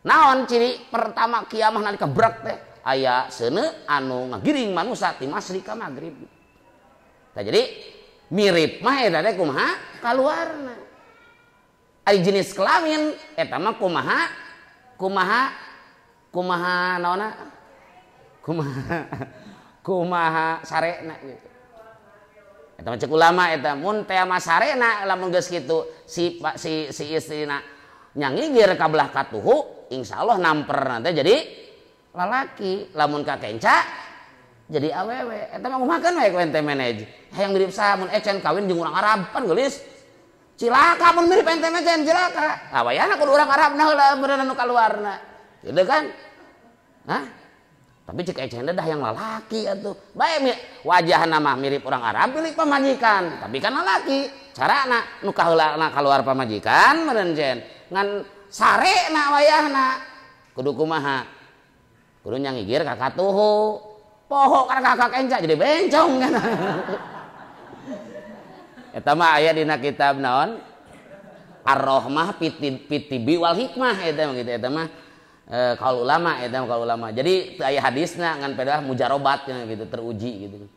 naon ciri pertama kiamah nalika brek teh aya seuneu anu ngagiring manusia ti masri ka magrib tah jadi mirip mah eta teh kumaha kaluarna ari jenis kelamin eta mah kumaha naona kumaha sarena gitu eta mah cek ulama eta mun teh mah sarena lamun geus kitu si istrina nyangigir ka belah katuhu insyaallah namper teh jadi lalaki lamun ka kenca jadi awewe eta mah kumaha we ku ente manage hayang mirip saha mun ecen kawin jeung urang Arab pan geulis cilaka mun mirip ente mah cilaka awayana kudu urang Arabna heula beuneuh nu kaluarna gitu kan hah tapi cek ecen dah yang lalaki atuh bae wajahna mah mirip orang Arab pilih pamajikan tapi kan lalaki carana nu kaheulana kaluar pamajikan meureun jen ngan sarena wayahna kudu kumaha kudu nyangigir ka katuhu poho kana kakak enca jadi bencong kan eta mah aya dina kitab naon Ar-Rahmah Pitibi wal Hikmah eta mah gitu eta mah kaul ulama jadi aya hadisna ngan pedah mujarobat gitu teruji gitu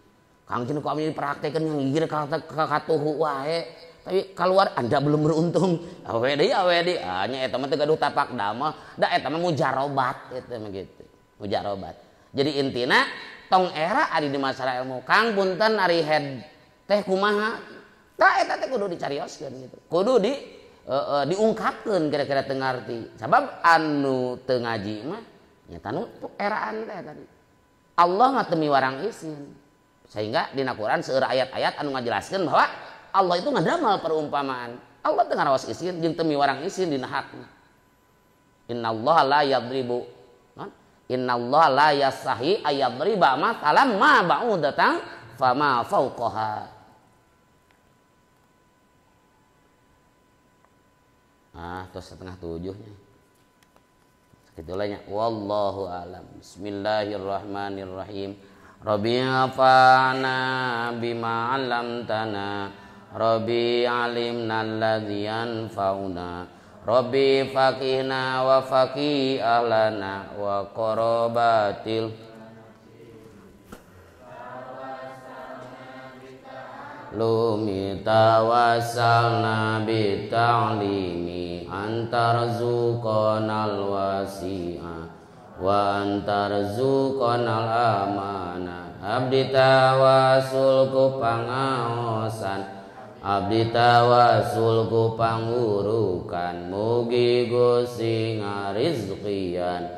Kang Jin kok amil praktekeun ngigir ka katuhu wae tapi keluar anda belum beruntung awe deui nya eta mah teh gaduh tapak damel da eta mah mujarobat eta mah gitu mujarobat jadi intina tong era ari di masalah ilmu Kang punten ari head teh kumaha tah eta teh kudu dicarioskeun gitu kudu diungkapkeun kira-kira teu ngarti sabab anu teu ngaji mah nyata nu eraan teh tadi Allah mah teu miwarang isin sehingga dina Quran seueur ayat-ayat anu ngajelaskeun bahwa Allah itu ngadamel perumpamaan Allah teu ngaraos isin jeung teu miwarang isin dina hakna innallaha la yadribu innallaha la yasahi ayadriba mathalam ma ba'udatan fama fauqaha terus 6:30 nya segitulahnya wallahu alam bismillahirrahmanirrahim rabbi afana bima 'allamtana rabbi alimna alladzi yanfa'una rabbi faqihna wa faqih ahlana wa qarabatil lumi tawassalna bita'limi antarzuqanal wasi'a wa antarzuqanal amana abdi tawasul ku pangaosan abdi tawasul ku pangurukan mugi Gusti ngarizqian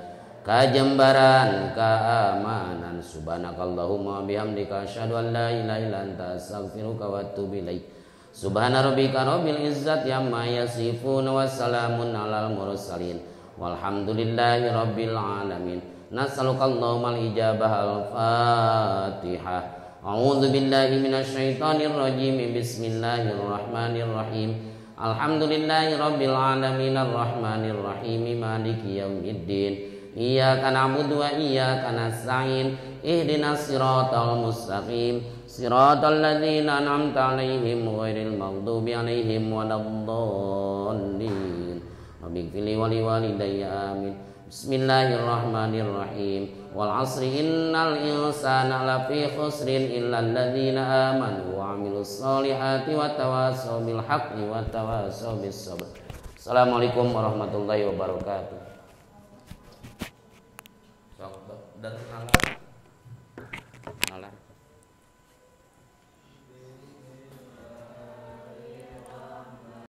kajembaran keamanan subhanakallahumma bihamdika asyhadu an la ilaha illa anta astaghfiruka wa atubu ilaik subhana rabbika rabbil izzati amma yasifun wa salamun alal mursalin walhamdulillahi rabbil alamin nas'alukallahumma al-ijabah al-fatihah a'udzu billahi minasy syaithanir rajim bismillahirrahmanirrahim alhamdulillahi rabbil alamin arrahmanir rahim maliki yaumiddin iyyaka na'budu wa iyyaka nasta'in ihdinas siratal mustaqim siratal ladzina an'amta 'alaihim ghairil maghdubi 'alaihim waladdallin Rabbighfirli wa liwalidayya amin Bismillahirrahmanirrahim wal 'asri innal insana lafi khusrin illal ladzina amanu wa 'amilus solihati wa tawassaw bil haqqi wa tawassaw bis sabr. Assalamualaikum warahmatullahi wabarakatuh.